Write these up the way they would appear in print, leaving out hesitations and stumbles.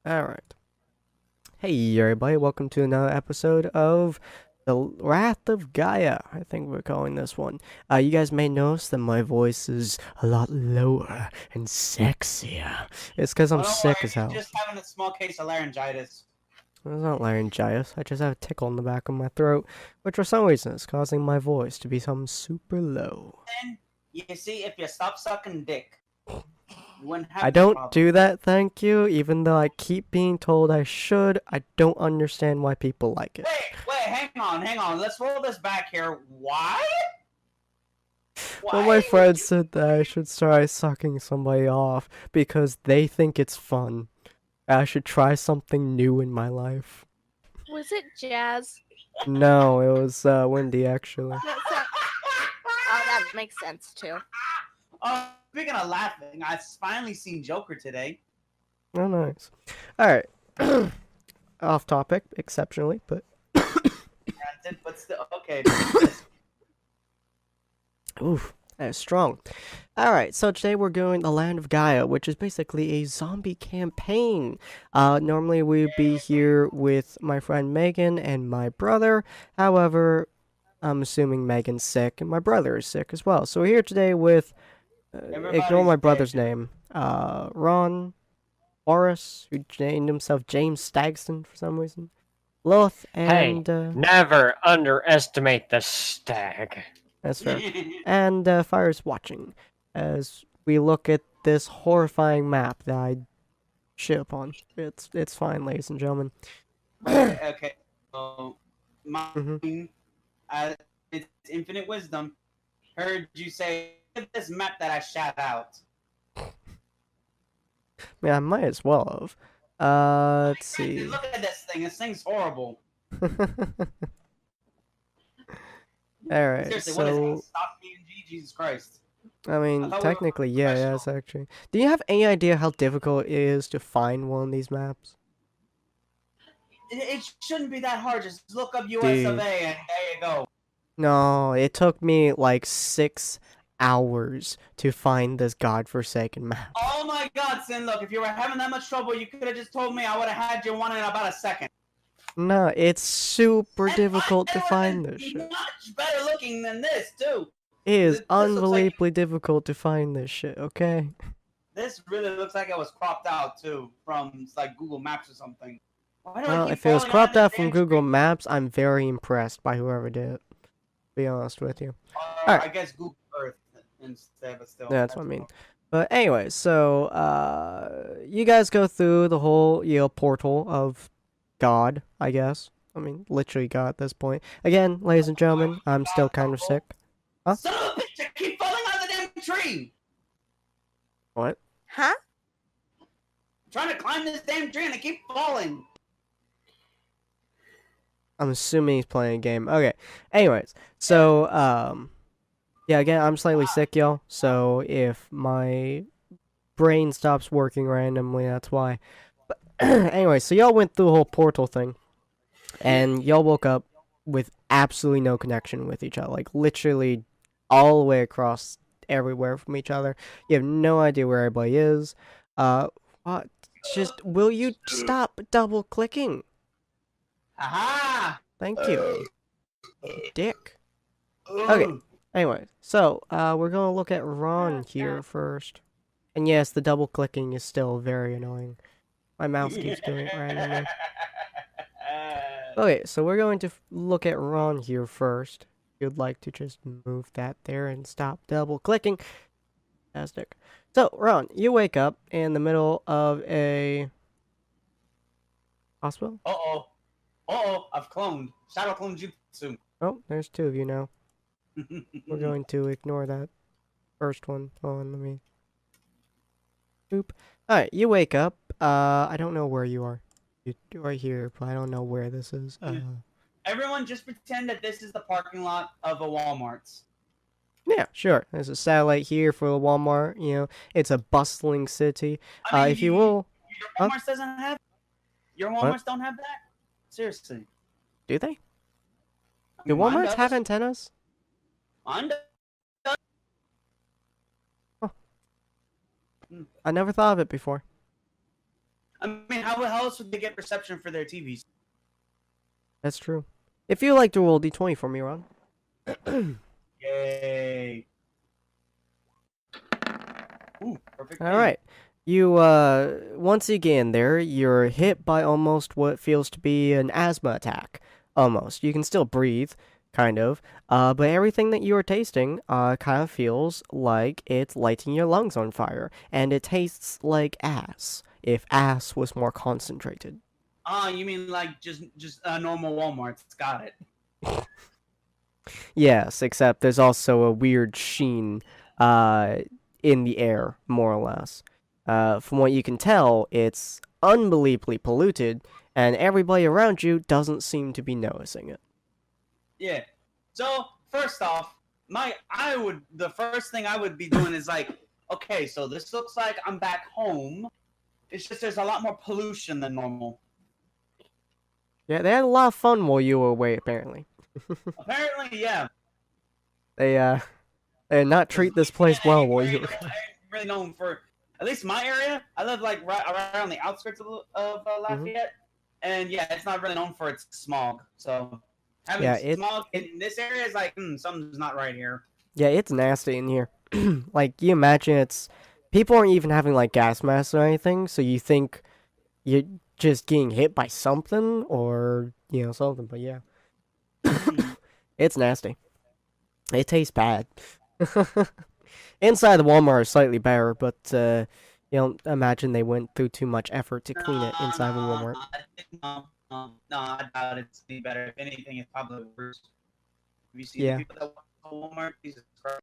Alright. Hey everybody, welcome to another episode of The Wrath of Gaia. I think we're calling this one. You guys may notice that my voice is a lot lower and sexier. It's because I'm don't sick worry, as hell. just having a small case of laryngitis. It's not laryngitis, I just have a tickle in the back of my throat, which for some reason is causing my voice to become super low. And you see, if you stop sucking dick, you wouldn't have I this don't problem. do that, thank you, even though I keep being told I should. I don't understand why people like it. Wait, hang on. Let's roll this back here. Why? Well, my friend said that I should try sucking somebody off because they think it's fun. I should try something new in my life. Was it Jazz? No, it was Wendy, actually. Oh, that makes sense too. Speaking of laughing, I've finally seen Joker today. Oh, nice. Alright. Off topic, exceptionally, but... Granted, but still, okay. Oof, that's strong. Alright, so today we're going the Land of Gaia, which is basically a zombie campaign. Normally we'd be here with my friend Megan and my brother. However, I'm assuming Megan's sick and my brother is sick as well. So we're here today with... ignore my brother's name. Ron, Horace, who named himself James Stagston for some reason. Lilith, and... Never underestimate the stag. That's fair. And Fire's watching as we look at this horrifying map that I shit upon. It's fine, ladies and gentlemen. Okay. So, Mhm. it's infinite wisdom. Heard you say this map that I shout out. Yeah, I might as well have. Let's see. Look at this thing. This thing's horrible. Alright, Seriously, what is so... it? Stop PNG? Jesus Christ. I mean, I thought we were technically, yeah, professional. yes, actually. Do you have any idea how difficult it is to find one of these maps? It shouldn't be that hard. Just look up US Dude. of A and there you go. No, it took me like 6 hours to find this godforsaken map. Oh my god, Sin, look, if you were having that much trouble, you could have just told me. I would have had you one in about a second. No, it's super And difficult to it find would've this been shit. much better looking than this, too. It is This looks like- unbelievably difficult to find this shit, okay? This really looks like it was cropped out, too, from like Google Maps or something. Why do I Well, keep if it was falling cropped on out this from damn Google screen? Maps, I'm very impressed by whoever did it. To be honest with you. I Alright. guess Google Earth instead, but still. Yeah, that's what I mean. But anyway, so, you guys go through the whole, portal of God, I guess. I mean, literally God at this point. Again, ladies and gentlemen, I'm still kind of sick. Huh? Son of a bitch, I keep falling on the damn tree! What? Huh? I'm trying to climb this damn tree and I keep falling. I'm assuming he's playing a game. Okay. Anyways, so, yeah, again, I'm slightly sick, y'all. So if my brain stops working randomly, that's why. But anyway, so y'all went through the whole portal thing. And y'all woke up with absolutely no connection with each other. Like, literally all the way across everywhere from each other. You have no idea where everybody is. What? Just, will you stop double-clicking? Aha! Thank you. Dick. Okay. Anyway, so, we're gonna look at Ron here first. And yes, the double-clicking is still very annoying. My mouse keeps doing it randomly. Okay, so we're going to look at Ron here first. If you'd like to just move that there and stop double-clicking. Fantastic. So, Ron, you wake up in the middle of a... hospital? Uh-oh. Uh-oh, I've cloned. Shadow clone jutsu. Oh, there's 2 of you now. We're going to ignore that first one. Hold on, let me... Boop. Alright, you wake up. I don't know where you are. You are here, but I don't know where this is. Everyone just pretend that this is the parking lot of a Walmart's. Yeah, sure. There's a satellite here for the Walmart, you know. It's a bustling city. I mean, If you will... Your Walmart's doesn't have... Your Walmart's don't have that? Seriously. Do they? I Do mean, mine Walmarts does. have antennas? Mine does. I never thought of it before. I mean, how else would they get reception for their TVs? That's true. If you like to roll d20 for me, Ron. Yay! Ooh, perfect. All right. You, once again there, you're hit by almost what feels to be an asthma attack. Almost. You can still breathe, kind of. But everything that you are tasting, kind of feels like it's lighting your lungs on fire. And it tastes like ass, if ass was more concentrated. You mean like just a normal Walmart? Got it. Yes, except there's also a weird sheen, in the air, more or less. From what you can tell, it's unbelievably polluted, and everybody around you doesn't seem to be noticing it. Yeah. So first off, the first thing I would be doing is like, okay, so this looks like I'm back home. It's just there's a lot more pollution than normal. Yeah, they had a lot of fun while you were away, apparently. Apparently, yeah. They did not treat this place well while you were I'm really known for, at least my area. I live like right around the outskirts of Lafayette, and yeah, it's not really known for its smog. So having smog in this area is like, something's not right here. Yeah, it's nasty in here. Like, you imagine people aren't even having, like, gas masks or anything, so you think you're just getting hit by something, or, something, but yeah. It's nasty. It tastes bad. Inside the Walmart is slightly better, but, imagine they went through too much effort to clean it inside the Walmart. No, I doubt it's any better. If anything, it's probably worse. Have you seen Yeah. the people that walk to Walmart? Jesus Christ.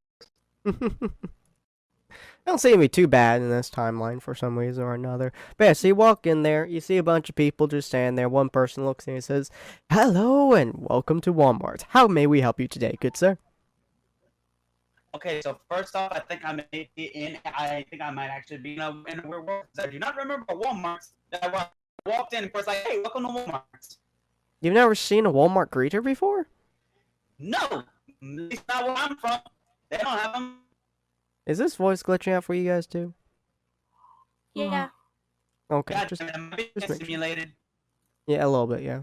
I don't seem to be too bad in this timeline for some reason or another. But yeah, so you walk in there, you see a bunch of people just standing there. One person looks in and says, "Hello and welcome to Walmart. How may we help you today, good sir?" Okay, so first off, I think I might actually be in a weird world. I do not remember Walmart that I walked in and was like, "Hey, welcome to Walmart." You've never seen a Walmart greeter before? No, at least not where I'm from. They don't have them. Is this voice glitching out for you guys too? Yeah. Okay, God, just it might be make sure. simulated. Yeah, a little bit, yeah.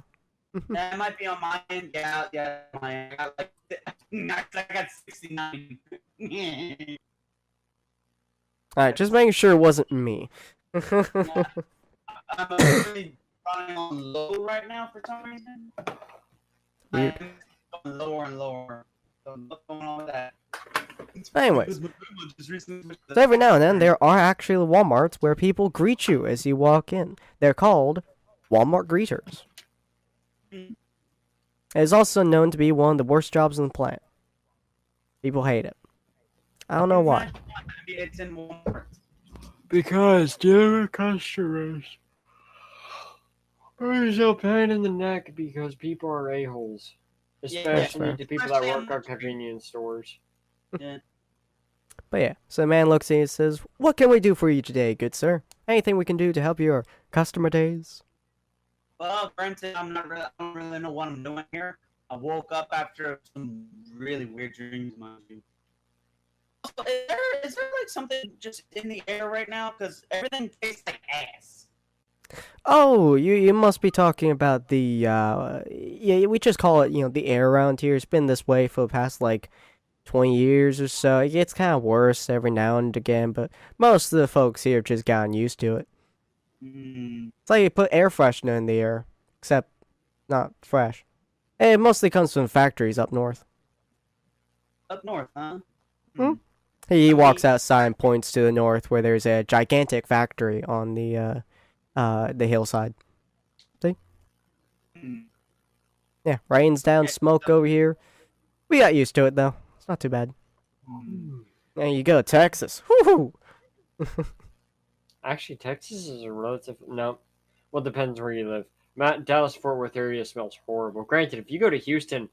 That might be on my end. Yeah, my end. I got 69. Alright, just making sure it wasn't me. I'm really running on low right now for some reason. Weird. I'm going lower and lower. So what's going on with that? Anyways, so every now and then there are actually Walmarts where people greet you as you walk in. They're called Walmart greeters. It is also known to be one of the worst jobs on the planet. People hate it. I don't know why. It's in Walmart. Because dear customers are so pain in the neck because people are a-holes. Especially the people that work at convenience stores. Yeah. But yeah, so the man looks at you and says, "What can we do for you today, good sir? Anything we can do to help your customer days?" Well, granted, I don't really know what I'm doing here. I woke up after some really weird dreams, mind you. Also, is there like something just in the air right now? Because everything tastes like ass. Oh, you must be talking about the, yeah, we just call it, the air around here. It's been this way for the past, 20 years or so. It gets kind of worse every now and again, but most of the folks here have just gotten used to it. It's like you put air freshener in the air, except not fresh. And it mostly comes from factories up north. Up north, huh? He walks outside and points to the north where there's a gigantic factory on the hillside. See? Yeah, rains down, smoke over here. We got used to it though. It's not too bad. There you go, Texas. Woohoo! Actually, Texas is a relative. No, well, depends where you live. Dallas Fort Worth area smells horrible. Granted, if you go to Houston,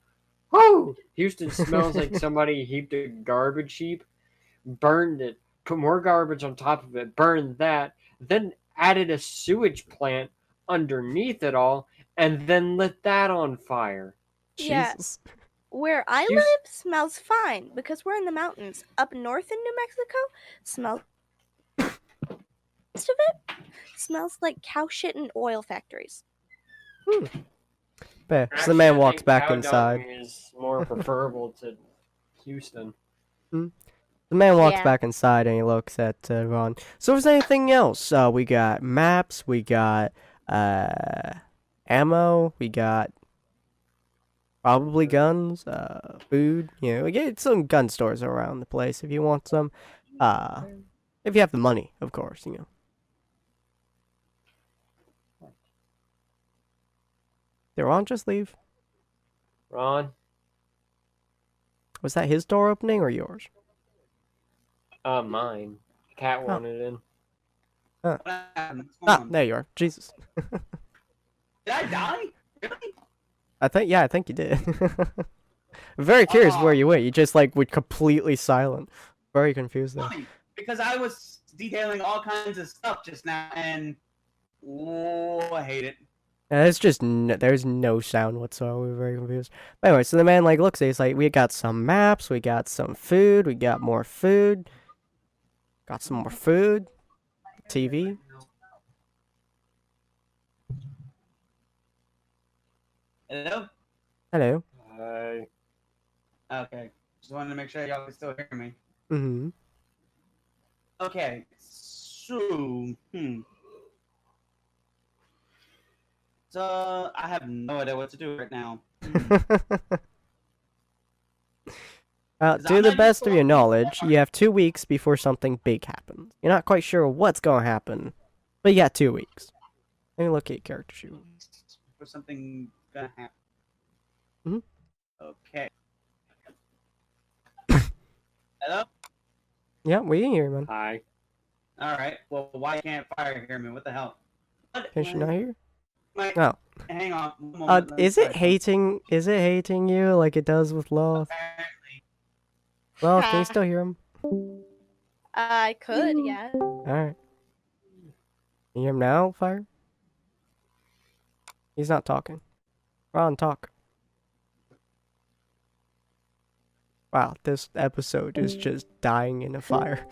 whoo, Houston smells like somebody heaped a garbage heap, burned it, put more garbage on top of it, burned that, then added a sewage plant underneath it all, and then lit that on fire. Yeah. Jesus. Where I You- live smells fine because we're in the mountains. Up north in New Mexico, smells of it smells like cow shit and oil factories. But, so the Actually, man I walks think back cow inside. dung is more preferable to Houston. The man walks Yeah. back inside and he looks at Ron. So is there anything else? We got maps, we got ammo, we got probably guns, food. You know, we get some gun stores around the place if you want some. If you have the money, of course, you know. Did Ron just leave? Ron? Was that his door opening or yours? Mine. Cat Oh. wanted in. What happened? What's going Ah, on? there you are. Jesus. Did I die? Really? I think you did. I'm very curious where Oh. you went. You just like were completely silent. Very confused there. Funny, because I was detailing all kinds of stuff just now, and I hate it. It's just there's no sound whatsoever. We're very confused. But anyway, so the man like looks at it, he's like, we got some maps, we got some food, we got more food, got some more food, TV. Hello? Hello. Hi. Okay. Just wanted to make sure y'all can still hear me. Mm-hmm. Okay. So, So, I have no idea what to do right now. To I'm the not best of sure. your knowledge, you have 2 weeks before something big happens. You're not quite sure what's going to happen, but you got 2 weeks. Let me look at your character sheet. For something gonna happen. Mhm. Okay. Hello? Yeah, we can hear you, man. Hi. Alright. Well, why can't fire hear me? What the hell? What? Can she not hear? My- No. Hang on. One moment, let me Is it try hating? Is it hating you like it does with Loth? something. Apparently. Loth, can you still hear him? I could, yeah. All right. Can you hear him now, Fire? He's not talking. Ron, talk. Wow, this episode is just dying in a fire.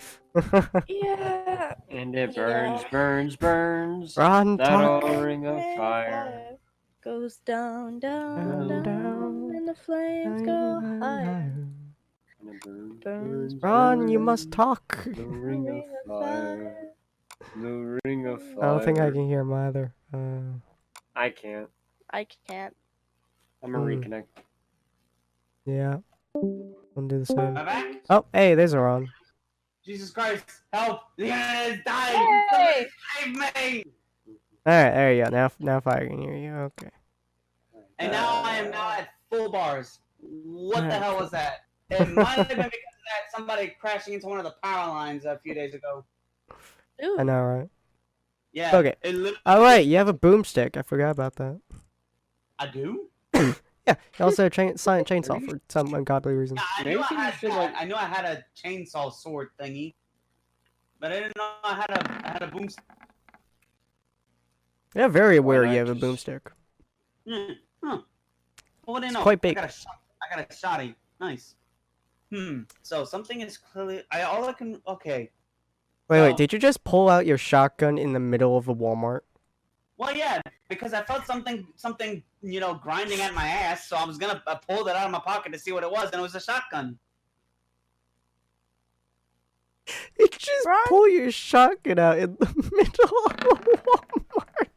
Yeah. And it Yeah. burns. Ron, That talk. old ring of fire. Goes down, down, Down, down, down. and the flames go higher. And it Burns, Ron, you must talk. The ring of fire. The ring of fire. I don't think I can hear him either. I can't. I can't. I'm gonna Hmm. reconnect. Yeah. I'll do the same. Am I back? Oh, hey, there's a Ron. Jesus Christ! Help! The internet is dying! Hey! Somebody save me! All right, there you go. Now Fire can hear you. Okay. And now I am now at full bars. What the Alright. hell was that? It might have been because of that somebody crashing into one of the power lines a few days ago. Ooh. I know, right? Yeah. Okay. It literally- Oh, wait, you have a boomstick. I forgot about that. I do? Yeah, you also have a silent chainsaw for some ungodly reason. Yeah, I Maybe knew I you had should, that. like- I knew I had a chainsaw sword thingy, but I didn't know I had a boomstick. Yeah, very Why aware not you have a just- boomstick. Huh. Well, what do you It's know? quite big. I got a shotty. Nice. So something is clearly. Okay. Wait, So- wait, did you just pull out your shotgun in the middle of a Walmart? Well, yeah, because I felt something, grinding at my ass. So I was gonna pull that out of my pocket to see what it was, and it was a shotgun. You just Ron? pull your shotgun out in the middle of a Walmart.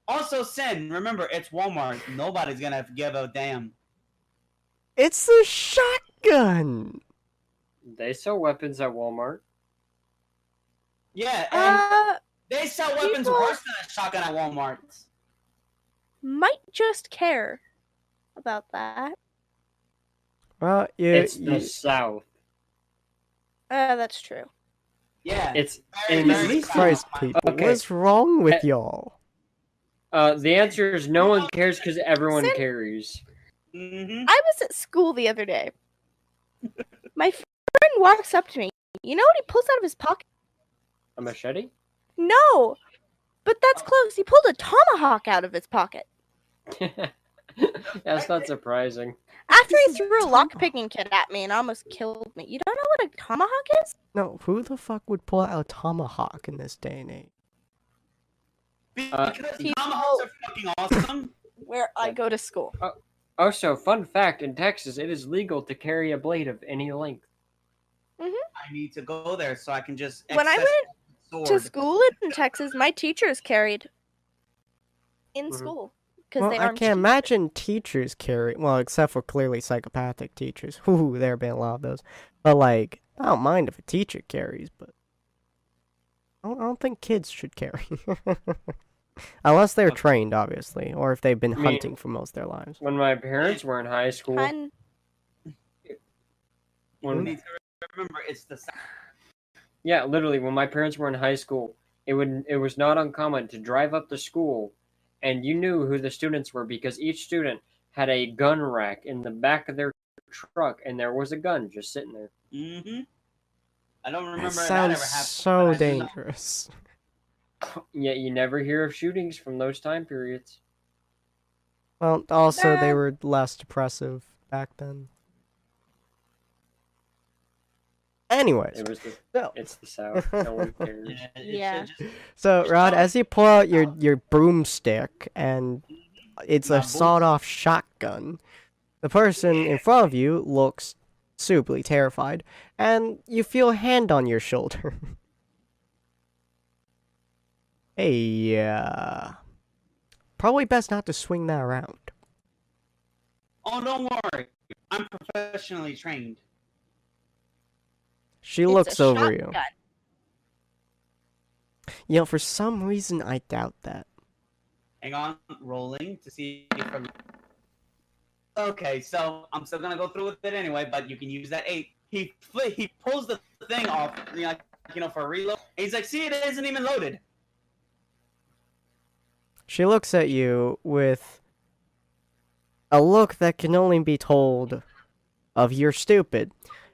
Also, Sin, remember, it's Walmart. Nobody's gonna give a damn. It's a shotgun. They sell weapons at Walmart. Yeah, and Uh, they sell weapons people- worse than a shotgun at Walmart. might just care about that. Well, It's the South. That's true. Yeah. It's very, in very Jesus sound Christ, mind. people. Okay. What's wrong with Eh. y'all? the answer is no one cares because everyone Sin- carries. Mhm. I was at school the other day. My friend walks up to me. You know what he pulls out of his pocket? A machete? No! But that's close. He pulled a tomahawk out of his pocket. That's not surprising. After he threw a lockpicking kit at me and almost killed me. You don't know what a tomahawk is? No, who the fuck would pull out a tomahawk in this day and age? Because people- tomahawks are fucking awesome. Where I go to school. Also, fun fact, in Texas, it is legal to carry a blade of any length. I need to go there so I can just. When I access went the to sword. school in Texas, my teachers carried in school. Because Well, they I armed can't teachers. imagine teachers carry. Well, except for clearly psychopathic teachers. Whoo, there have been a lot of those. But like, I don't mind if a teacher carries, but I don't think kids should carry. Unless they're trained, obviously, or if they've been I mean- hunting for most of their lives. When my parents were in high school, Hun- You when, need to remember, it's the. yeah, literally, when my parents were in high school, it was not uncommon to drive up to school, and you knew who the students were because each student had a gun rack in the back of their truck, and there was a gun just sitting there. Mm-hmm. I don't remember That that sounds ever happening. so but I do know. dangerous. Yet you never hear of shootings from those time periods. Well, also they Nah. were less depressive back then. Anyways, It was the, so, it's the South. No one cares. Yeah. it Yeah. should just- so Rod, as you pull out your broomstick and it's My a sawed-off shotgun, the person in front of you looks suitably terrified, and you feel a hand on your shoulder. Hey, probably best not to swing that around. Oh, don't worry. I'm professionally trained. She It's looks a over you. shotgun. You know, for some reason, I doubt that. Hang on, rolling to see if I'm. Okay, so I'm still gonna go through with it anyway, but you can use that 8. He pulls the thing off, for a reload. And he's like, "See, it isn't even loaded." She looks at you with a look that can only be told of you're stupid,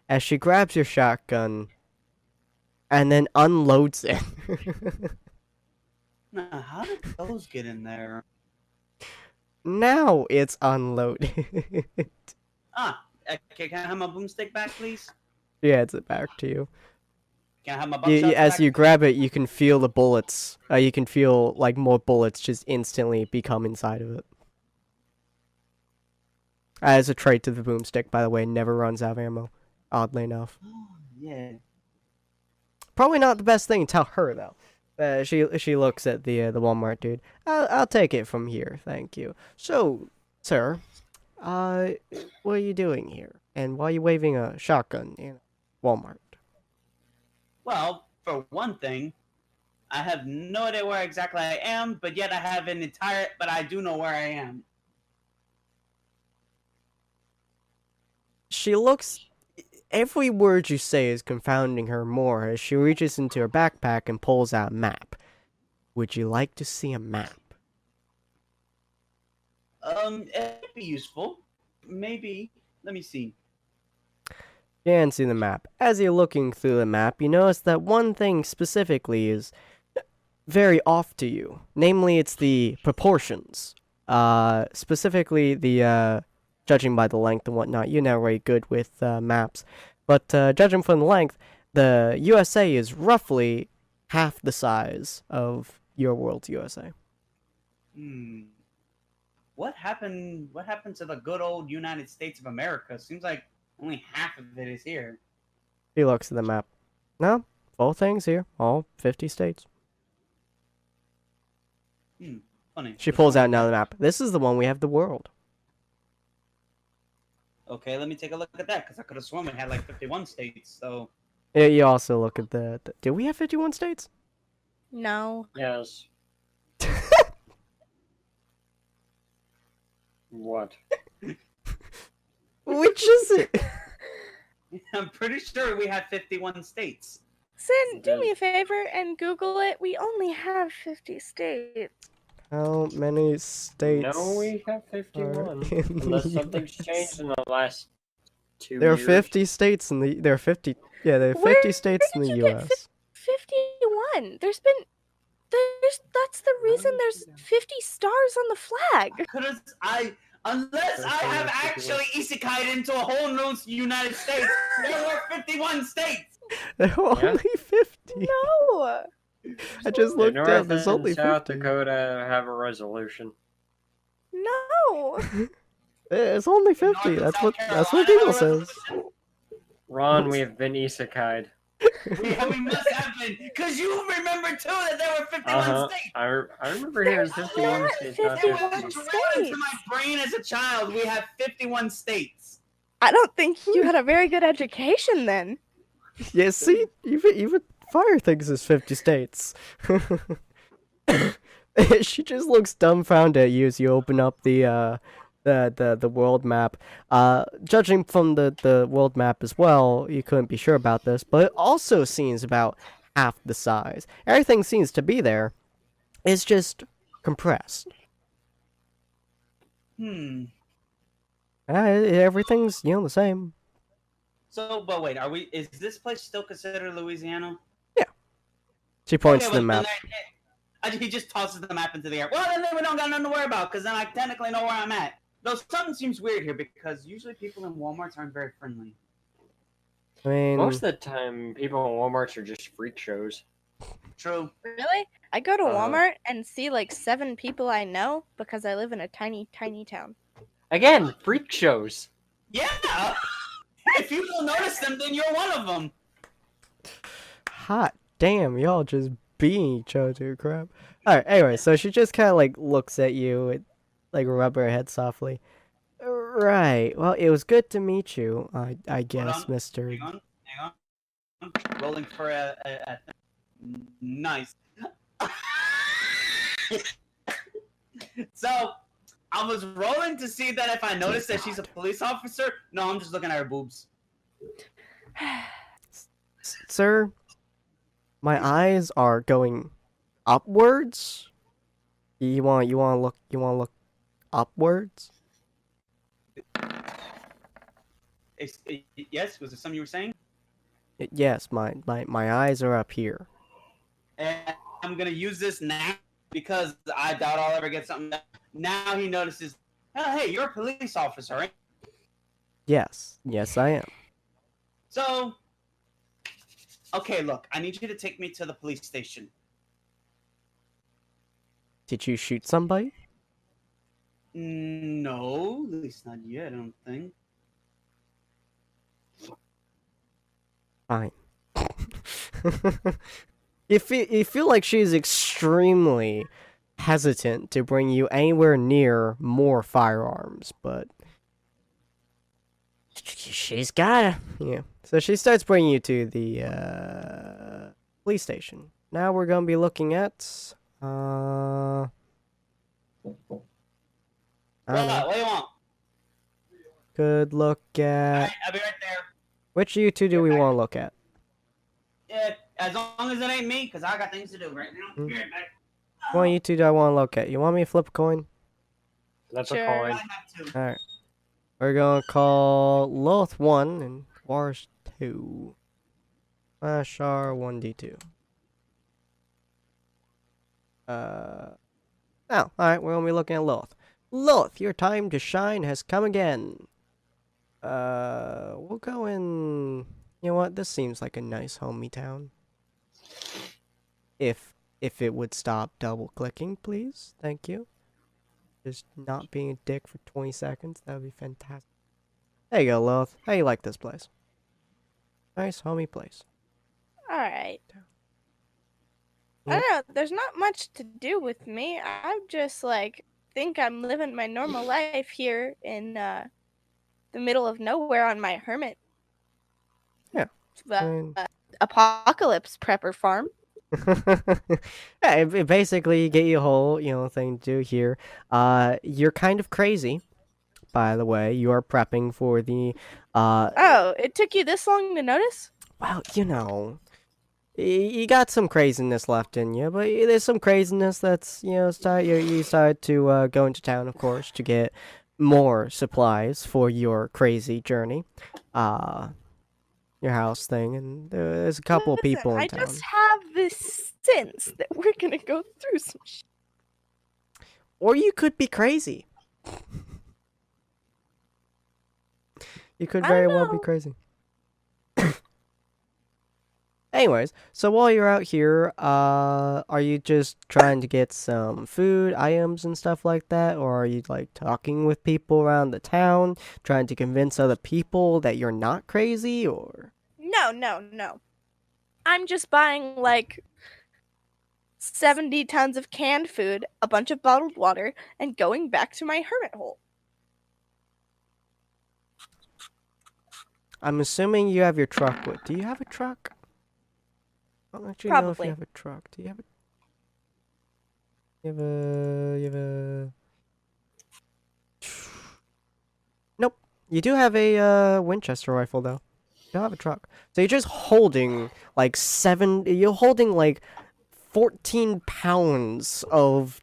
as she grabs your shotgun and then unloads it. Nah, how did those get in there? Now it's unloaded. Okay, can I have my boomstick back, please? She hands it back to you. Can I have my buckshot As back? you grab it, you can feel the bullets. You can feel like more bullets just instantly become inside of it. As a trait to the boomstick, by the way, never runs out of ammo. Oddly enough. Yeah. Probably not the best thing to tell her though. She looks at the Walmart dude. I'll take it from here, thank you. So, sir, what are you doing here? And why are you waving a shotgun in Walmart? Well, for one thing, I have no idea where exactly I am, but yet I have an entire. But I do know where I am. She looks. Every word you say is confounding her more as she reaches into her backpack and pulls out a map. Would you like to see a map? It'd be useful. Maybe. Let me see. You can see the map. As you're looking through the map, you notice that one thing specifically is very off to you. Namely, it's the proportions. Specifically, the judging by the length and whatnot. You're not very good with maps. But judging from the length, the USA is roughly half the size of your world's USA. What happened? What happened to the good old United States of America? Seems like only half of it is here. He looks at the map. No, full things here. All 50 states. Funny. She pulls out another map. This is the one we have the world. Okay, let me take a look at that because I could have sworn we had like 51 states. So Yeah, you also look at the... Do we have 51 states? No. Yes. What? Which is it? I'm pretty sure we had 51 states. Sin, do me a favor and Google it. We only have 50 states. How many states? No, we have 51. in the Unless something's US? changed in the last 2 There are years. 50 states in the... There are 50... Yeah, there are 50 Where states in did the you get US. 51. That's the reason there's 50 stars on the flag. Because Unless I have actually isekai'd into a whole new United States, there were 51 states. There were Yeah. only 50. No. I just The looked up. North There's and only South 50. Dakota have a resolution. No. It's only 50. North and That's South what Carolina Google have a says. resolution. Ron, we have been isekai'd. We must have been, because you remember too that there were 51 Uh-huh. states. I remember hearing There's 51 not states, not 51 It 50. was drilled into my brain as a child. We have 51 states. I don't think you had a very good education then. Yeah, see, even Fire thinks it's 50 states. She just looks dumbfounded at you as you open up the world map. Judging from the world map as well, you couldn't be sure about this, but it also seems about half the size. Everything seems to be there. It's just compressed. Everything's the same. So, but wait, is this place still considered Louisiana? She points Okay, to the well, map. he just tosses the map into the air. Well, then we don't got nothing to worry about, because then I technically know where I'm at. Though something seems weird here, because usually people in Walmarts aren't very friendly. I mean, Most of the time, people in Walmarts are just freak shows. True. Really? I go to Uh-huh. Walmart and see like 7 people I know because I live in a tiny, tiny town. Again, freak shows. Yeah! If you don't notice them, then you're one of them. hot damn, y'all just beating each other, crap. Alright, anyway, so she just kind of like looks at you and like rub her head softly. Right, well, it was good to meet you, I guess, on. Mr. Hang on. Rolling for a nice. So, I was rolling to see that if I noticed that she's a police officer. No, I'm just looking at her boobs. Sir, my eyes are going upwards. You want to look upwards? Yes, was there something you were saying? Yes, my eyes are up here. And I'm gonna use this now because I doubt I'll ever get something. Now he notices. Oh, hey, you're a police officer, right? Yes, I am. So, okay, look, I need you to take me to the police station. Did you shoot somebody? No, at least not yet, I don't think. Fine. You feel like she's extremely hesitant to bring you anywhere near more firearms, but she's gotta. Yeah. So she starts bringing you to the police station. Now we're gonna be looking at I don't know. What do you want? Could look at Alright, I'll be right there. which of you two do we want to look at? Yeah, as long as it ain't me, because I got things to do right now. Be right back. One of you two do I want to look at? You want me to flip a coin? That's Sure. a I coin. have to. Alright. We're gonna call Loth 1 and Wars 2. Shar 1d2. Alright, we're gonna be looking at Loth. Loth, your time to shine has come again. We'll go in. You know what? This seems like a nice homey town. If it would stop double clicking, please. Thank you. Just not being a dick for 20 seconds. That would be fantastic. There you go, Loth. How you like this place? Nice homey place. Alright. I Yeah. don't know, there's not much to do with me. I'm just like, think I'm living my normal life here in the middle of nowhere on my hermit. Yeah, I mean- Apocalypse prepper farm. Yeah, it basically get you a whole, thing to do here. You're kind of crazy, by the way. You are prepping for the, Oh, it took you this long to notice? well, you got some craziness left in you, but there's some craziness that's, you started to go into town, of course, to get more supplies for your crazy journey. Your house thing, and there's a couple of Listen, people in I town. just have this sense that we're gonna go through some shit. Or you could be crazy. You could I very don't well be know. crazy. Anyways, so while you're out here, are you just trying to get some food, items, and stuff like that? Or are you, like, talking with people around the town, trying to convince other people that you're not crazy, or? No. I'm just buying like 70 tons of canned food, a bunch of bottled water, and going back to my hermit hole. I'm assuming you have your truck with. Do you have a truck? I don't actually know if you Probably. have a truck. Do you have a... You have a... Nope. You do have a Winchester rifle though. You don't have a truck. So you're just holding like you're holding like 14 pounds of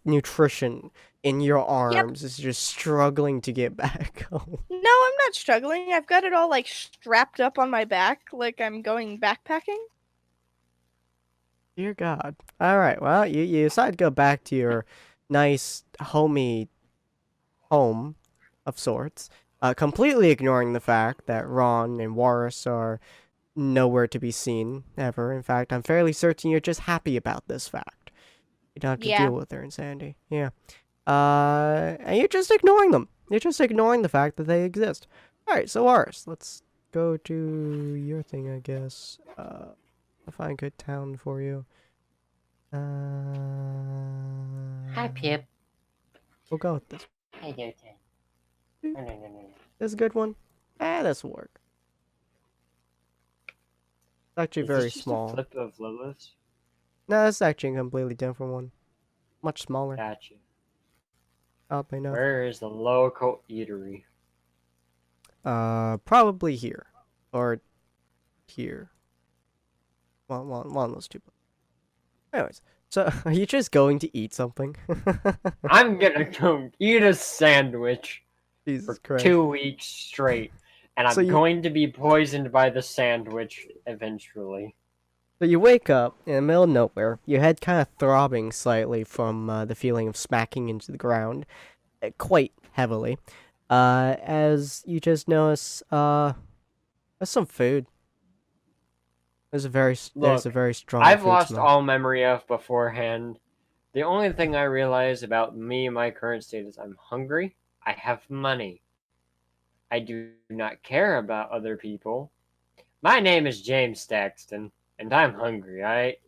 nutrition in your arms. It's just struggling to get back home. No, I'm not struggling. I've got it all like strapped up on my back like I'm going backpacking. Dear God. Alright, well, you decide to go back to your nice, homey home of sorts, completely ignoring the fact that Ron and Warris are nowhere to be seen ever. In fact, I'm fairly certain you're just happy about this fact. You don't have to Yeah. deal with their insanity. Yeah. And you're just ignoring them. You're just ignoring the fact that they exist. Alright, so Warris, let's go to your thing, I guess. I'll find a good town for you. Hi, Pip. We'll go with this. Hi, there, No. This is a good one. This will work. It's actually Is very this just small. A flip of Lilith? No, this is actually a completely different one. Much smaller. Gotcha. Oddly enough. Where is the local eatery? Probably here. Or here. One of those two. Anyways, so are you just going to eat something? I'm gonna go eat a sandwich Jesus for Christ. 2 weeks straight, and I'm So you- going to be poisoned by the sandwich eventually. So you wake up in the middle of nowhere, your head kind of throbbing slightly from the feeling of smacking into the ground, quite heavily, as you just notice, there's some food. There's a very strong I've food lost smell. all memory of beforehand. The only thing I realize about me and my current state is I'm hungry, I have money. I do not care about other people. My name is James Staxton, and I'm hungry, alright?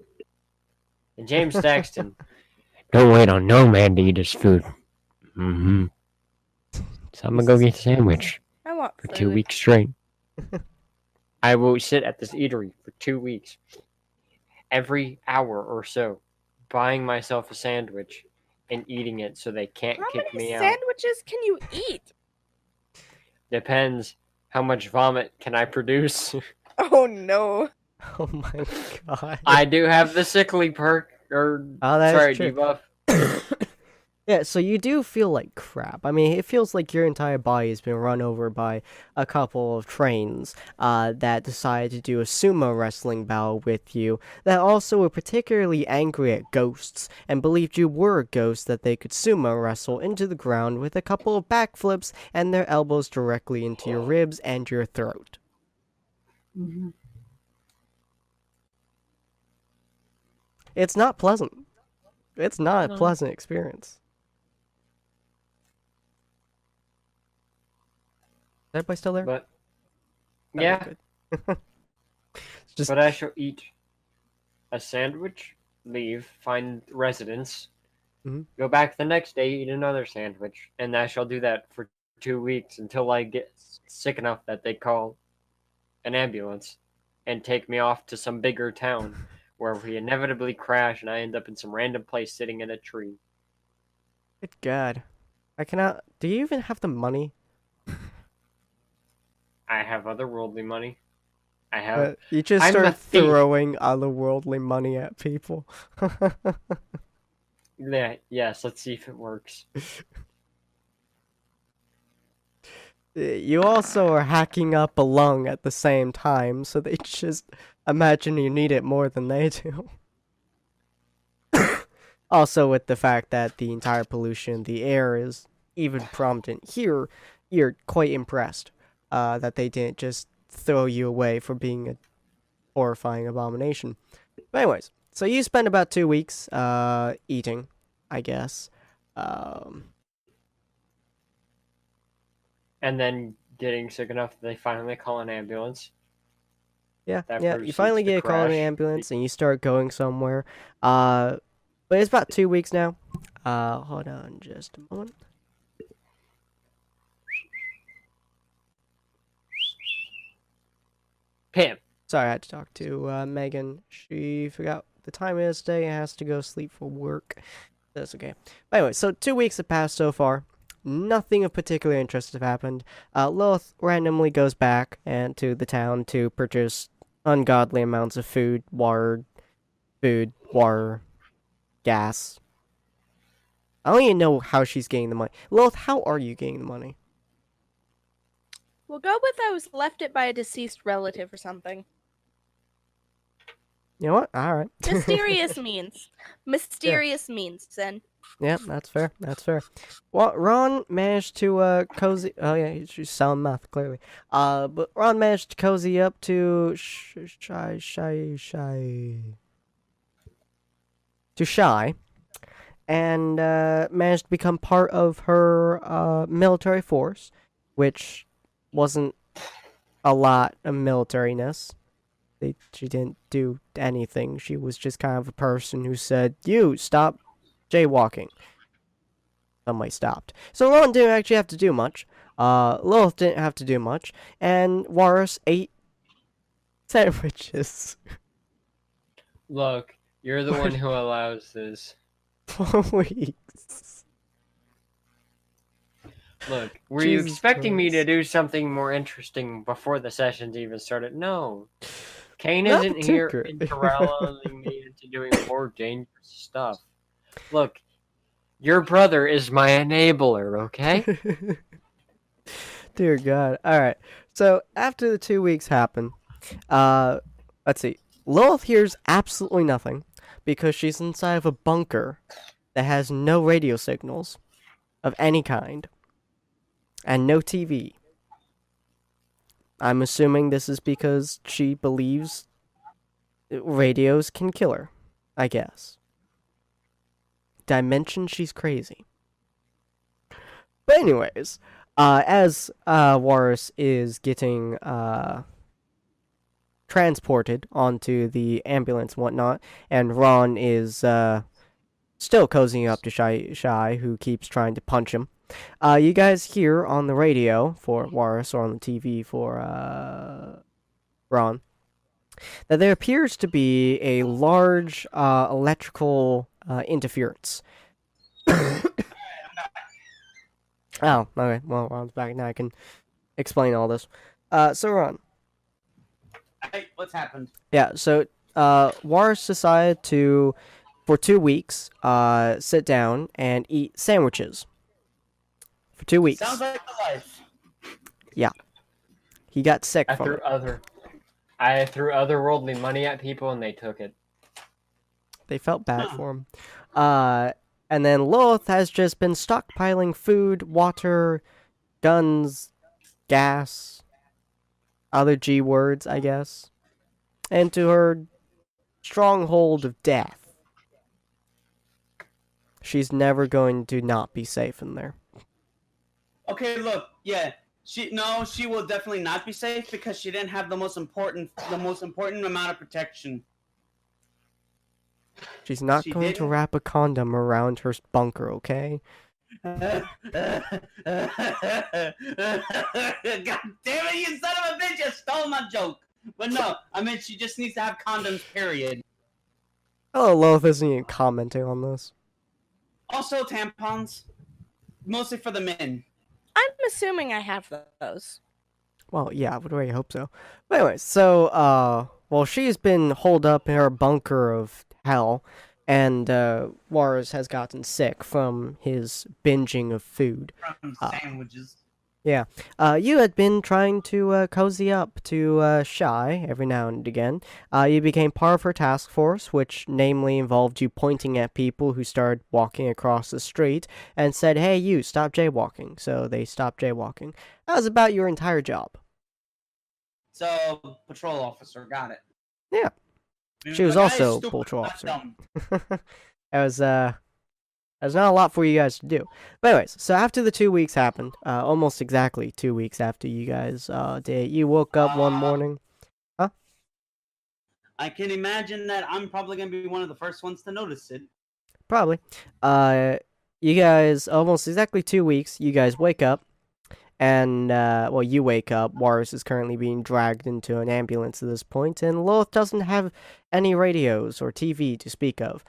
And James Staxton don't wait on no man to eat his food. Mm-hmm. So I'm gonna go get a sandwich I want for food. 2 weeks straight. I will sit at this eatery for 2 weeks, every hour or so, buying myself a sandwich and eating it so they can't How kick many me out. sandwiches can you eat? Depends how much vomit can I produce. Oh no. Oh my God. I do have the sickly perk, or That is true. debuff. Yeah, so you do feel like crap. I mean, it feels like your entire body has been run over by a couple of trains that decided to do a sumo wrestling battle with you, that also were particularly angry at ghosts and believed you were a ghost that they could sumo wrestle into the ground with a couple of backflips and their elbows directly into your ribs and your throat. Mm-hmm. It's not pleasant. It's not a No. pleasant experience. Is everybody still there? But Okay, yeah, good. It's just but I shall eat a sandwich, leave, find residence, Mhm. go back the next day, eat another sandwich, and I shall do that for 2 weeks until I get sick enough that they call an ambulance and take me off to some bigger town where we inevitably crash and I end up in some random place sitting in a tree. Good God. I cannot. Do you even have the money? I have otherworldly money. I have. You just I'm a start thief. throwing otherworldly money at people. Yeah, yes, let's see if it works. You also are hacking up a lung at the same time, so they just imagine you need it more than they do. Also, with the fact that the entire pollution in the air is even prominent here, you're quite impressed. that they didn't just throw you away for being a horrifying abomination. But anyways, so you spend about 2 weeks eating, I guess. And then getting sick enough that they finally call an ambulance. Yeah, That yeah. You proceeds finally to get a call in an crash. ambulance and you start going somewhere. But it's about 2 weeks now. Hold on just a moment. Pam. Sorry, I had to talk to Megan. She forgot the time it is today and has to go sleep for work. That's okay. But anyway, so 2 weeks have passed so far. Nothing of particular interest has happened. Lilith randomly goes back and to the town to purchase ungodly amounts of food, water, gas. I don't even know how she's getting the money. Lilith, how are you getting the money? We'll go with I was left it by a deceased relative or something. You know what? All right. Mysterious means. Mysterious means, then. Yeah, that's fair. That's fair. Well, Ron managed to cozy. Oh yeah, she's selling meth clearly. But Ron managed to cozy up to Shy, and managed to become part of her military force, which wasn't a lot of militariness. She didn't do anything. She was just kind of a person who said, "You stop jaywalking." Somebody stopped. So Ron didn't actually have to do much. Lilith didn't have to do much, and Warus ate sandwiches. Look, you're the one who allows this. For weeks. Look, were you Jesus expecting me to Christ. do something more interesting before the sessions even started? No. Kane Not isn't here particularly. interrelating me into doing more dangerous stuff. Look, your brother is my enabler, okay? Dear God. Alright. So after the 2 weeks happen, let's see. Lilith hears absolutely nothing because she's inside of a bunker that has no radio signals of any kind and no TV. I'm assuming this is because she believes radios can kill her, I guess. Did I mention she's crazy? But anyways, as Warus is getting transported onto the ambulance and whatnot, and Ron is still cozying up to Shy, who keeps trying to punch him. You guys hear on the radio for Warus or on the TV for Ron that there appears to be a large electrical interference. Oh, okay. Well, Ron's back now. I can explain all this. So Ron. Hey, what's happened? Yeah, so Warus decided to, for 2 weeks, sit down and eat sandwiches. For 2 weeks. Sounds like a life. He got sick I from threw it. otherworldly money at people and they took it. They felt bad for him. And then Lilith has just been stockpiling food, water, guns, gas, other G words, I guess, into her stronghold of death. She's never going to not be safe in there. Okay, look, yeah. She will definitely not be safe because she didn't have the most important amount of protection. She's not She going to didn't? wrap a condom around her bunker, okay? God damn it, you son of a bitch! You stole my joke. But no, I mean she just needs to have condoms. Period. Oh, Lilith isn't even commenting on this. Also tampons, mostly for the men. I'm assuming I have those. Well, yeah, I would really hope so. But anyways, so, well, she's been holed up in her bunker of hell, and, Warus has gotten sick from his binging of food. From sandwiches. Yeah. You had been trying to, cozy up to, Shy every now and again. You became part of her task force, which namely involved you pointing at people who started walking across the street and said, "Hey, you, stop jaywalking." So they stopped jaywalking. That was about your entire job. So, patrol officer, got it. Yeah. I mean, She was the guy is also stupid, patrol not officer. dumb. There's not a lot for you guys to do. But anyways, so after the 2 weeks happened, almost exactly 2 weeks after you guys did, you woke up one morning. Huh? I can imagine that I'm probably gonna be one of the first ones to notice it. Probably. You guys, almost exactly 2 weeks, you guys wake up, and, well, you wake up. Warris is currently being dragged into an ambulance at this point, and Lilith doesn't have any radios or TV to speak of.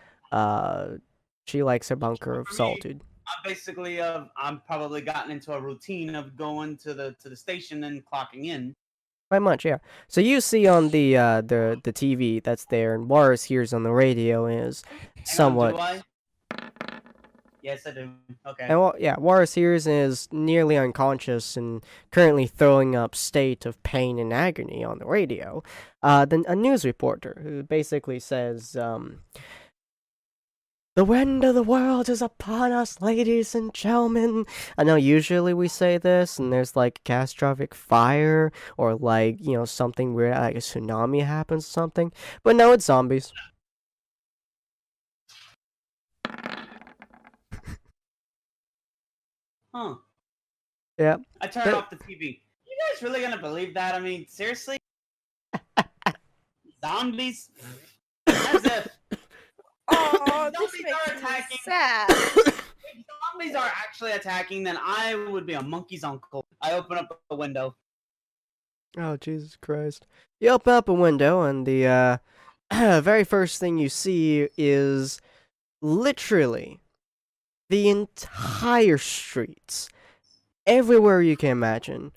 She likes her bunker of For me, solitude. I'm basically, I'm probably gotten into a routine of going to the station and clocking in. Quite much, yeah. So you see on the TV that's there, and Warris hears on the radio is somewhat. Hang on, do I? Yes, I do. Okay. And yeah, Warris hears is nearly unconscious and currently throwing up state of pain and agony on the radio. Then a news reporter who basically says, "The end of the world is upon us, ladies and gentlemen." I know usually we say this, and there's like catastrophic fire or like something weird, like a tsunami happens or something. But no, it's zombies. Huh. Yeah. I turned off the TV. You guys really gonna believe that? I mean, seriously? Zombies? As if Oh, this Zombies makes are me attacking. sad. if zombies are actually attacking, then I would be a monkey's uncle. I open up the window. Oh, Jesus Christ. You open up a window, and the very first thing you see is literally the entire streets. Everywhere you can imagine.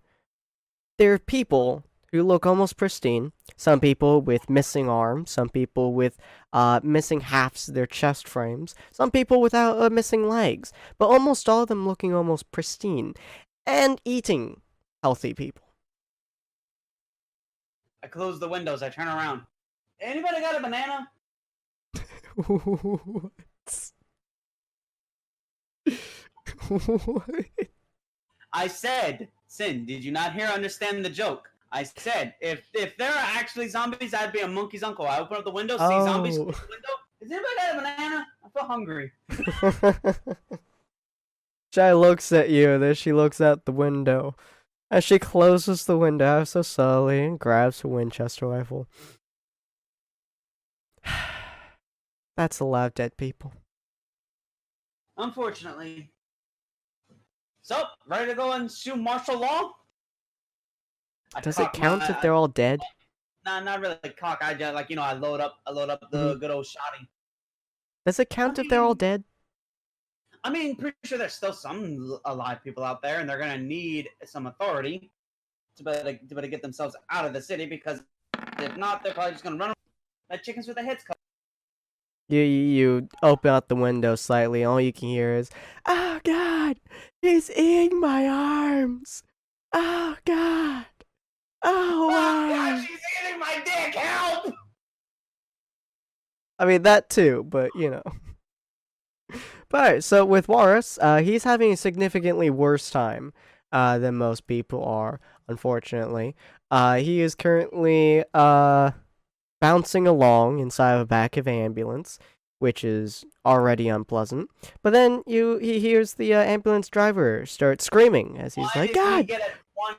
There are people who look almost pristine. Some people with missing arms. Some people with missing halves of their chest frames. Some people without missing legs. But almost all of them looking almost pristine. And eating healthy people. I close the windows. I turn around. Anybody got a banana? What? What? I said, Sin, did you not understand the joke? I said, if there are actually zombies, I'd be a monkey's uncle. I open up the window, see zombies Oh. through the window. Does anybody got a banana? I feel hungry. Jai looks at you, then she looks out the window. As she closes the window ever so slowly and grabs her Winchester rifle. That's a lot of dead people. Unfortunately. So, ready to go and shoot martial law? Does it count if they're all dead? Nah, not really cock. I just I load up the good old shotty. Does it count if they're all dead? I mean, pretty sure there's still some alive people out there, and they're gonna need some authority to better get themselves out of the city, because if not, they're probably just gonna run like chickens with their heads cut. You open out the window slightly, and all you can hear is, "Oh God, he's eating my arms! Oh God! Oh Oh, wow!" God, she's eating my dick! Help! I mean that too, but But alright, so with Warris, he's having a significantly worse time than most people are, unfortunately. He is currently bouncing along inside of the back of an ambulance, which is already unpleasant. But then he hears the ambulance driver start screaming as he's Why like, did he "God, get a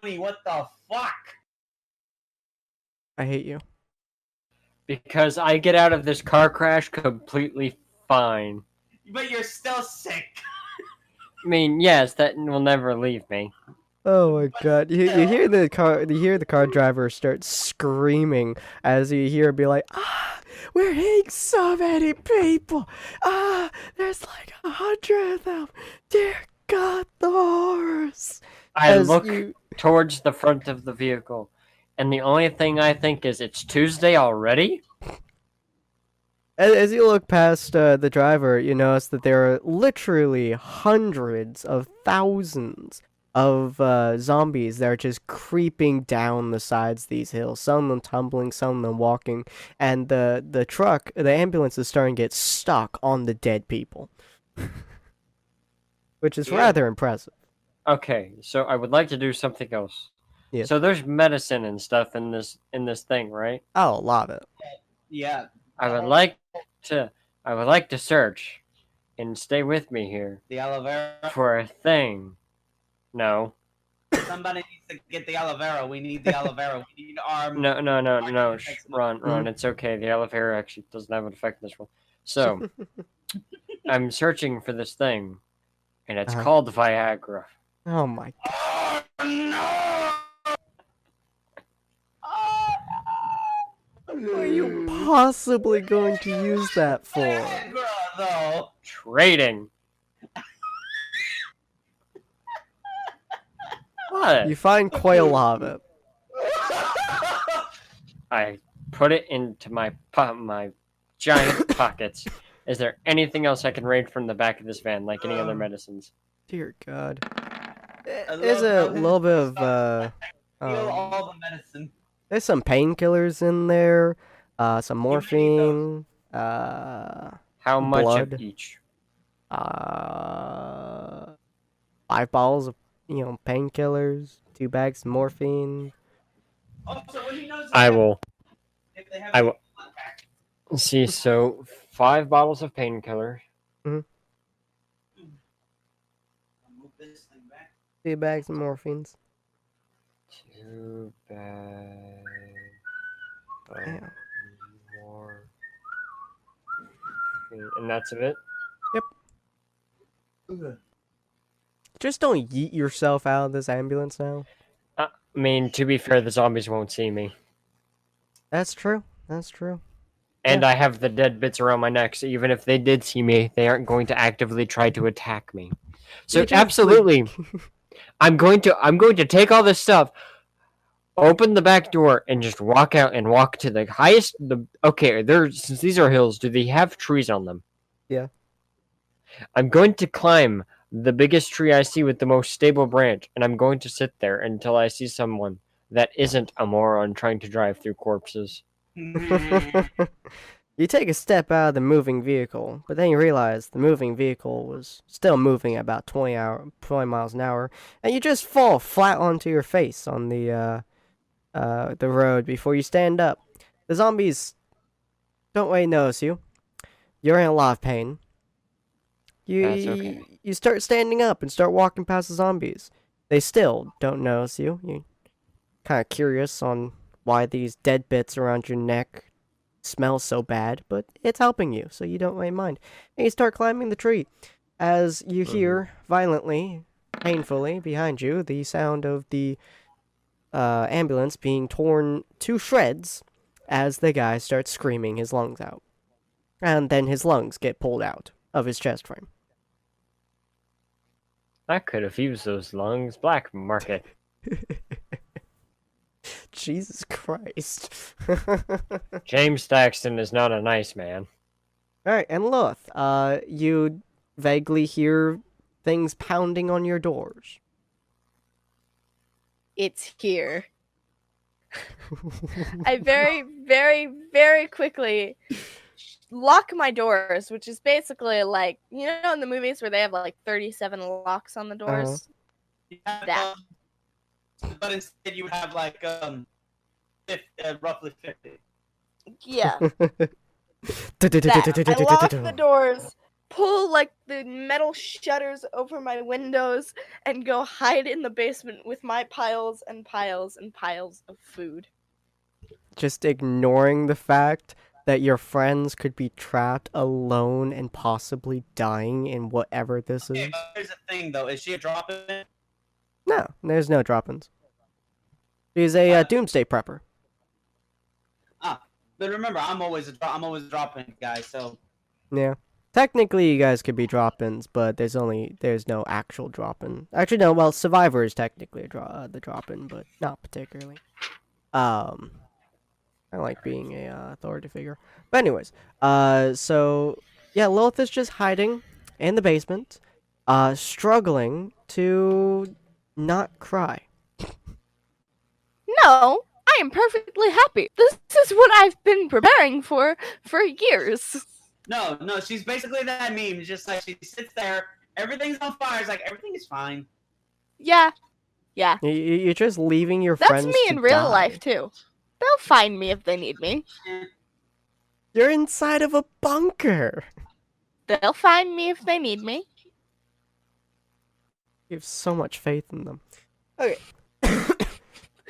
20? What the fuck? I hate you." Because I get out of this car crash completely fine. But you're still sick. I mean, yes, that will never leave me. Oh my God! You hear the car driver start screaming as you hear it be like, "Ah, we're hitting so many people! Ah, there's like 100 of them! Dear God, the horrors!" I As look you- towards the front of the vehicle, and the only thing I think is, it's Tuesday already? As you look past the driver, you notice that there are literally hundreds of thousands of zombies that are just creeping down the sides of these hills. Some of them tumbling, some of them walking, and the ambulance is starting to get stuck on the dead people, which is Yeah. rather impressive. Okay, so I would like to do something else. Yes. So there's medicine and stuff in this thing, right? Oh, a lot of it. Yeah. I would like to search and stay with me here The aloe vera. for a thing. No. Somebody needs to get the aloe vera. We need the aloe vera. We need our. No. Ron, it's okay. The aloe vera actually doesn't have an effect in this one. So, I'm searching for this thing, and it's called Viagra. Oh my. Oh no! What are you possibly going to use that for? Viagra, though. Trading. What? You find quail of it. I put it into my giant pockets. Is there anything else I can raid from the back of this van, like any other medicines? Dear God. I There's love a how little bit this of Steal all the medicine. there's some painkillers in there, some You really morphine, How much Blood. of each? 5 bottles of painkillers, 2 bags of morphine. Also, when he knows I will. if they have I will. a blood pack. See, so 5 bottles of painkiller. I'll move this thing back. 2 bags of morphines. 2 bags of Damn. morphine. And that's it? Just don't yeet yourself out of this ambulance now. I mean, to be fair, the zombies won't see me. That's true. That's true. And I have the dead bits around my neck, so even if they did see me, they aren't going to actively try to attack me. So You just, absolutely, I'm going to take all this stuff, open the back door, and just walk out and walk to the highest. Since these are hills, do they have trees on them? Yeah. I'm going to climb the biggest tree I see with the most stable branch, and I'm going to sit there until I see someone that isn't a moron trying to drive through corpses. You take a step out of the moving vehicle, but then you realize the moving vehicle was still moving at about 20 miles an hour, and you just fall flat onto your face on the road before you stand up. The zombies don't really notice you. You're in a lot of pain. That's okay. You start standing up and start walking past the zombies. They still don't notice you. You're kind of curious on why these dead bits around your neck smell so bad, but it's helping you, so you don't really mind. And you start climbing the tree as you hear violently, painfully behind you the sound of the ambulance being torn to shreds as the guy starts screaming his lungs out. And then his lungs get pulled out of his chest frame. I could have used those lungs. Black market. Jesus Christ. James Thaxton is not a nice man. Alright, and Lilith, you vaguely hear things pounding on your doors. It's here. I very, very, very quickly lock my doors, which is basically like, you know, in the movies where they have like 37 locks on the doors? That. But instead you have like roughly 50. Yeah. That. I lock the doors, pull like the metal shutters over my windows, and go hide in the basement with my piles and piles and piles of food. Just ignoring the fact that your friends could be trapped alone and possibly dying in whatever this is. Okay, but here's the thing though, is she a drop-in? No, there's no drop-ins. She's a doomsday prepper. But remember, I'm always a drop-in guy, so Yeah. Technically, you guys could be drop-ins, but there's no actual drop-in. Actually, no. Well, Survivor is technically the drop-in, but not particularly. I like being a authority figure. But anyways, so yeah, Lilith is just hiding in the basement, struggling to not cry. No, I am perfectly happy. This is what I've been preparing for years. no, she's basically that meme. It's just like she sits there, everything's on fire. It's like everything is fine. Yeah, Yeah. You're just leaving your That's friends me to in real die. life, too. They'll find me if they need me. You're inside of a bunker. They'll find me if they need me. You have so much faith in them. Okay.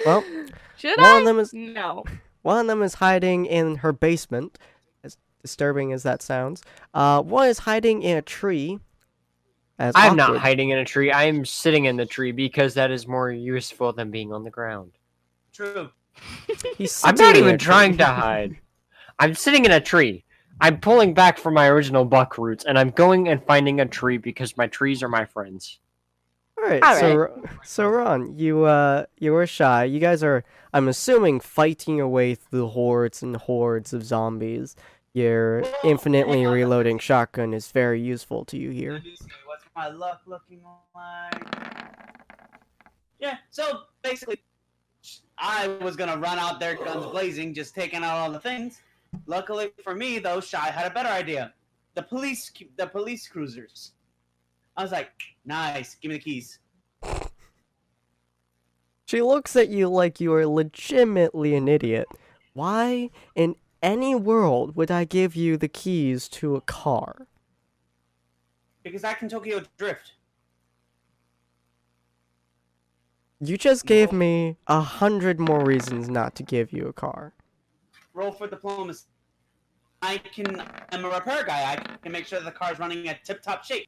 Well, Should one I? of them is No. one of them is hiding in her basement, as disturbing as that sounds. One is hiding in a tree. As I'm not awkward. hiding in a tree. I am sitting in the tree because that is more useful than being on the ground. True. He's I'm sitting not in even a tree. trying to hide. I'm sitting in a tree. I'm pulling back from my original buck roots, and I'm going and finding a tree because my trees are my friends. All right, All so Ron, you were shy. You guys are, I'm assuming, fighting your way through hordes and hordes of zombies. Your Well, infinitely hang on, reloading shotgun is very useful to you here. Let me see, what's my luck looking like? Yeah, so basically, I was gonna run out there, guns blazing, just taking out all the things. Luckily for me, though, Shy had a better idea. The police cruisers. I was like, nice, give me the keys. She looks at you like you are legitimately an idiot. Why in any world would I give you the keys to a car? Because I can Tokyo Drift. You just gave me 100 more reasons not to give you a car. Roll for diplomacy. I'm a repair guy. I can make sure the car's running at tip-top shape.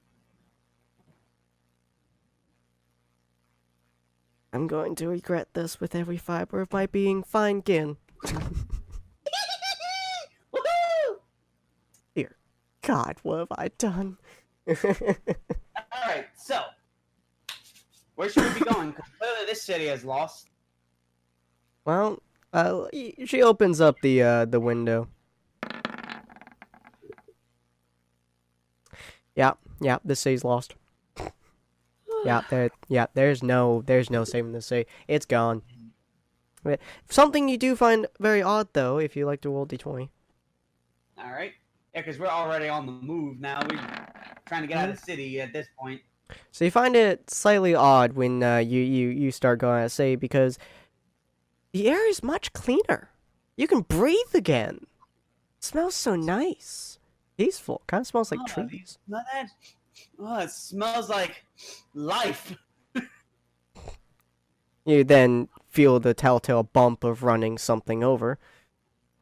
I'm going to regret this with every fiber of my being. Fine, Gin. Woohoo! Dear God, what have I done? Alright, so. Where should we be going? Because clearly this city is lost. Well, she opens up the window. Yeah, this city's lost. There's no saving this city. It's gone. Something you do find very odd, though, if you like to roll d20. Alright. Yeah, because we're already on the move now. We're trying to get out of the city at this point. So you find it slightly odd when you start going out of city because the air is much cleaner. You can breathe again. It smells so nice. Peaceful. Kind of smells like trees. Smell that? Oh, it smells like life. You then feel the telltale bump of running something over.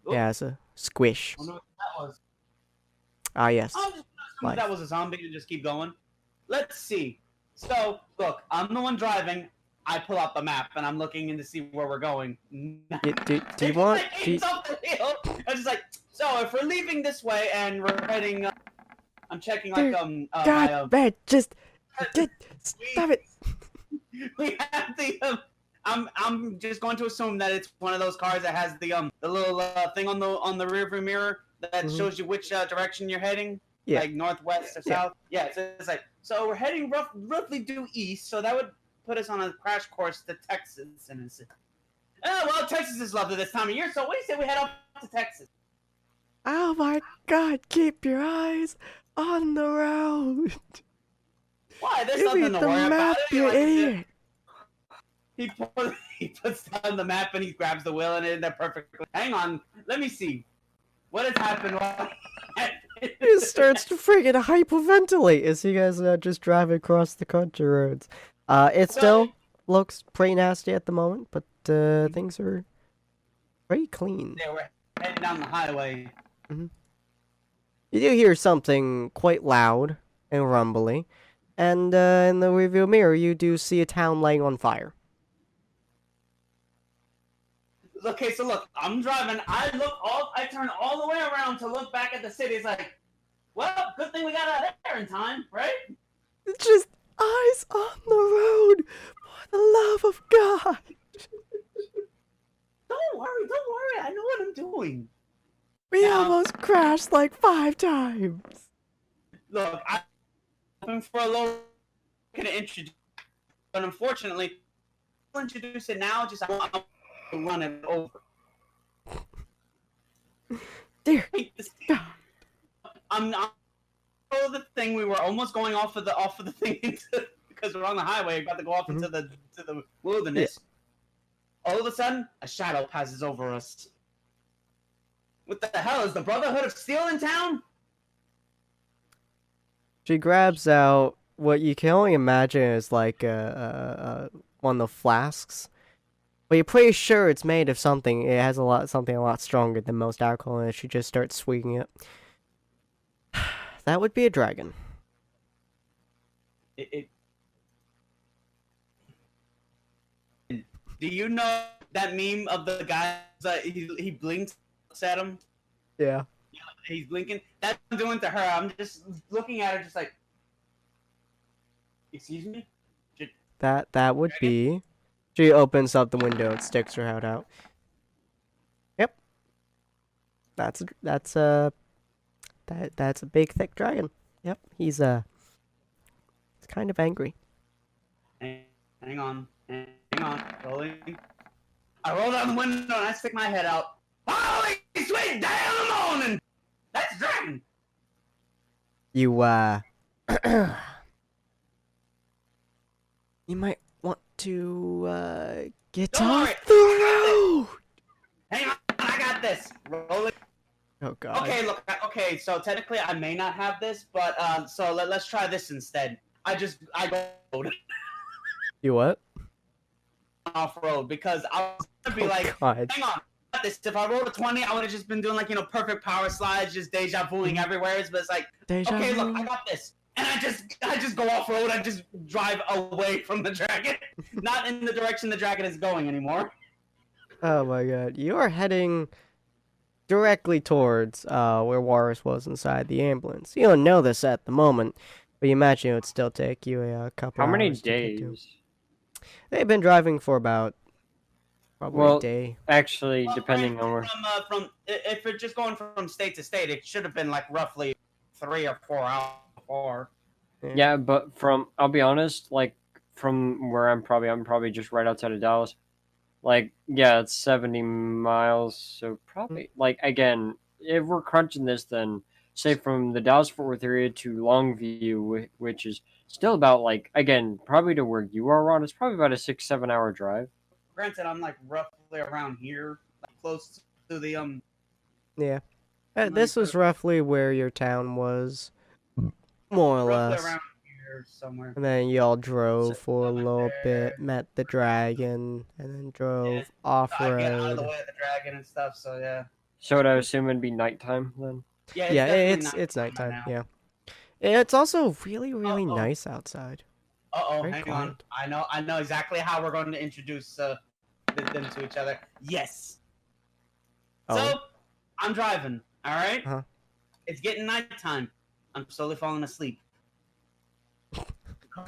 Oop. Yeah, it's a squish. I don't know what that was. Ah, yes. I'm just gonna assume that was a zombie and just keep going. Let's see. So, look, I'm the one driving. I pull out the map and I'm looking in to see where we're going. Do you want... It's off the hill. I was just like, so if we're leaving this way and we're heading, I'm checking like God, man, just stop it. We have the I'm just going to assume that it's one of those cars that has the little thing on the rearview mirror that shows you which direction you're heading. Yeah. Like northwest or south. Yeah, so it's like, so we're heading roughly due east, so that would put us on a crash course to Texas. And it's, well, Texas is lovely this time of year, so what do you say we head up to Texas? Oh my God, keep your eyes on the road. Why? There's Give me nothing to the worry map, about. you idiot. He puts down the map and he grabs the wheel and they're perfectly. Hang on, let me see. What has happened? He starts to friggin' hyperventilate as you guys just drive across the country roads. It still looks pretty nasty at the moment, but things are pretty clean. Yeah, we're heading down the highway. You do hear something quite loud and rumbly, and in the rearview mirror you do see a town laying on fire. Okay, so look, I'm driving. I turn all the way around to look back at the city. It's like, well, good thing we got out of there in time, right? It's just eyes on the road, for the love of God. Don't worry. I know what I'm doing. We almost crashed like 5 times. Look, I'm hoping for a low kind of introduce, but unfortunately, I'll introduce it now. Just I want to run it over. Dear God. I'm not. The thing we were almost going off of the thing into because we're on the highway, about to go off into the wilderness. All of a sudden, a shadow passes over us. What the hell is the Brotherhood of Steel in town? She grabs out what you can only imagine is like one of the flasks. But you're pretty sure it's made of something. It has something a lot stronger than most alcohol, and she just starts swinging it. That would be a dragon. Do you know that meme of the guy that he blinks at him? Yeah. He's blinking. That's what I'm doing to her. I'm just looking at her, just like, excuse me. That would be. She opens up the window and sticks her head out. Yep. That's a big thick dragon. Yep. He's kind of angry. Hang on. Rolling. I roll down the window and I stick my head out. Holy sweet day of the morning! That's dragon. You you might want to get Don't off worry. the road. Hang on, I got this. Rolling. Oh god. Okay, look. Okay, so technically I may not have this, but so let's try this instead. I go You what? off road because I was gonna be like, God. hang on. I got this. If I rolled a 20, I would have just been doing like perfect power slides, just deja vuing everywhere. But it's like, Deja okay, vu. look, I got this, and I just go off road. I just drive away from the dragon, not in the direction the dragon is going anymore. Oh my god. You are heading directly towards where Warris was inside the ambulance. You don't know this at the moment, but you imagine it would still take you a couple How many hours to get to. days? They've been driving for about probably a day. Actually, Well, depending on where. from if we're just going from state to state, it should have been like roughly 3 or 4 hours before. Yeah, but I'll be honest, like from where I'm probably just right outside of Dallas. Like, yeah, it's 70 miles, so probably like again, if we're crunching this, then say from the Dallas Fort Worth area to Longview, which is still about like again probably to where you are, Ron. It's probably about a 6-7 hour drive. Granted, I'm like roughly around here, like close to the Yeah. This was roughly where your town was, more or roughly less. around here somewhere. And then y'all drove So, for a I went little there. bit, met the dragon, and then drove Yeah, off I get out of the road. way of the dragon and stuff. So yeah. So would I assume it'd be nighttime then? Yeah, Yeah, definitely it's nighttime. now. Yeah, it's also really Uh-oh. nice outside. Uh-oh, Very hang on. quiet. I know exactly how we're going to introduce them to each other. Yes. Oh. So, I'm driving, all right? Uh-huh. It's getting nighttime. I'm slowly falling asleep.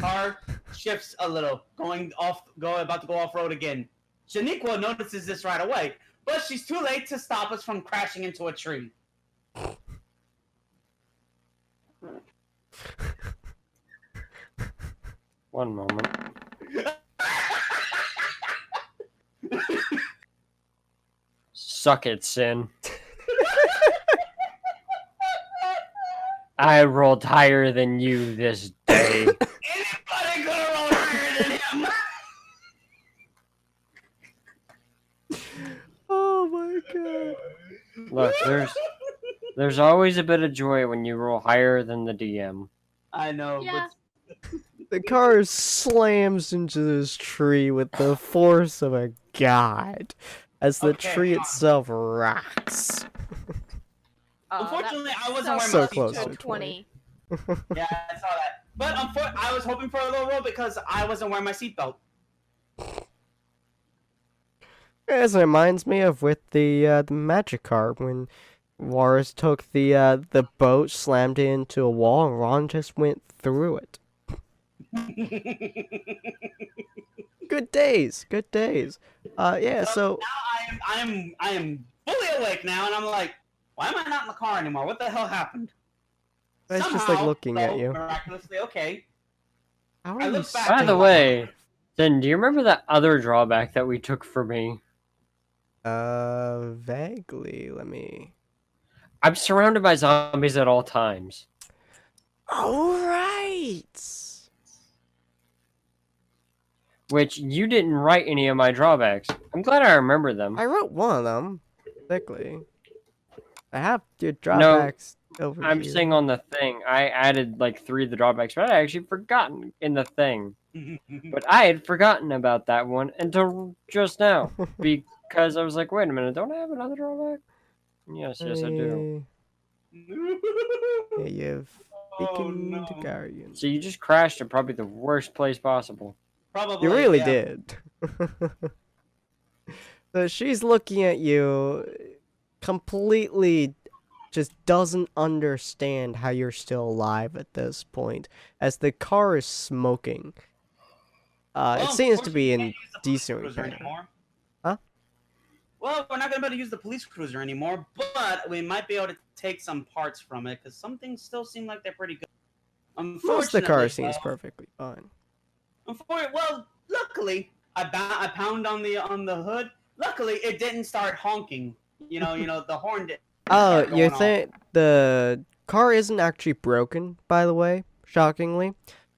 Car shifts a little, about to go off-road again. Shaniqua notices this right away, but she's too late to stop us from crashing into a tree. One moment. Suck it, Sin. I rolled higher than you this day. Anybody could have rolled higher than him. Oh my god. Look, there's always a bit of joy when you roll higher than the DM. I know, Yeah. The car slams into this tree with the force of a god, as the Okay, tree hang on. itself rocks. Unfortunately, I wasn't wearing So my close seatbelt. to 20. Yeah, I saw that. But I was hoping for a little roll because I wasn't wearing my seatbelt. As it reminds me of with the magic car when Warris took the boat, slammed it into a wall, and Ron just went through it. Good days, good days. Yeah. So Now I am fully awake now, and I'm like, why am I not in the car anymore? What the hell happened? it's just like Somehow, looking at though, you. Miraculously, okay. How I are you look back- still By the alive? way, then do you remember that other drawback that we took for me? Vaguely. Let me. I'm surrounded by zombies at all times. All right. which you didn't write any of my drawbacks. I'm glad I remember them. I wrote one of them. Quickly. I have your drawbacks over I'm here. saying on the thing, I added like 3 of the drawbacks, but I actually forgotten in the thing. But I had forgotten about that one until just now because I was like, wait a minute, don't I have another drawback? Yes, I do. Yeah, you've weakened no. Guardian. So you just crashed at probably the worst place possible. Probably. You really yeah. did. So she's looking at you, completely just doesn't understand how you're still alive at this point, as the car is smoking. It seems to be in decent repair. Anymore. Huh? Well, we're not gonna be able to use the police cruiser anymore, but we might be able to take some parts from it because some things still seem like they're pretty good. Most of the car seems perfectly fine. Well, luckily, I pound on the hood. Luckily, it didn't start honking. You know, the horn didn't. Oh, start you going think the car isn't actually broken, by the way, shockingly.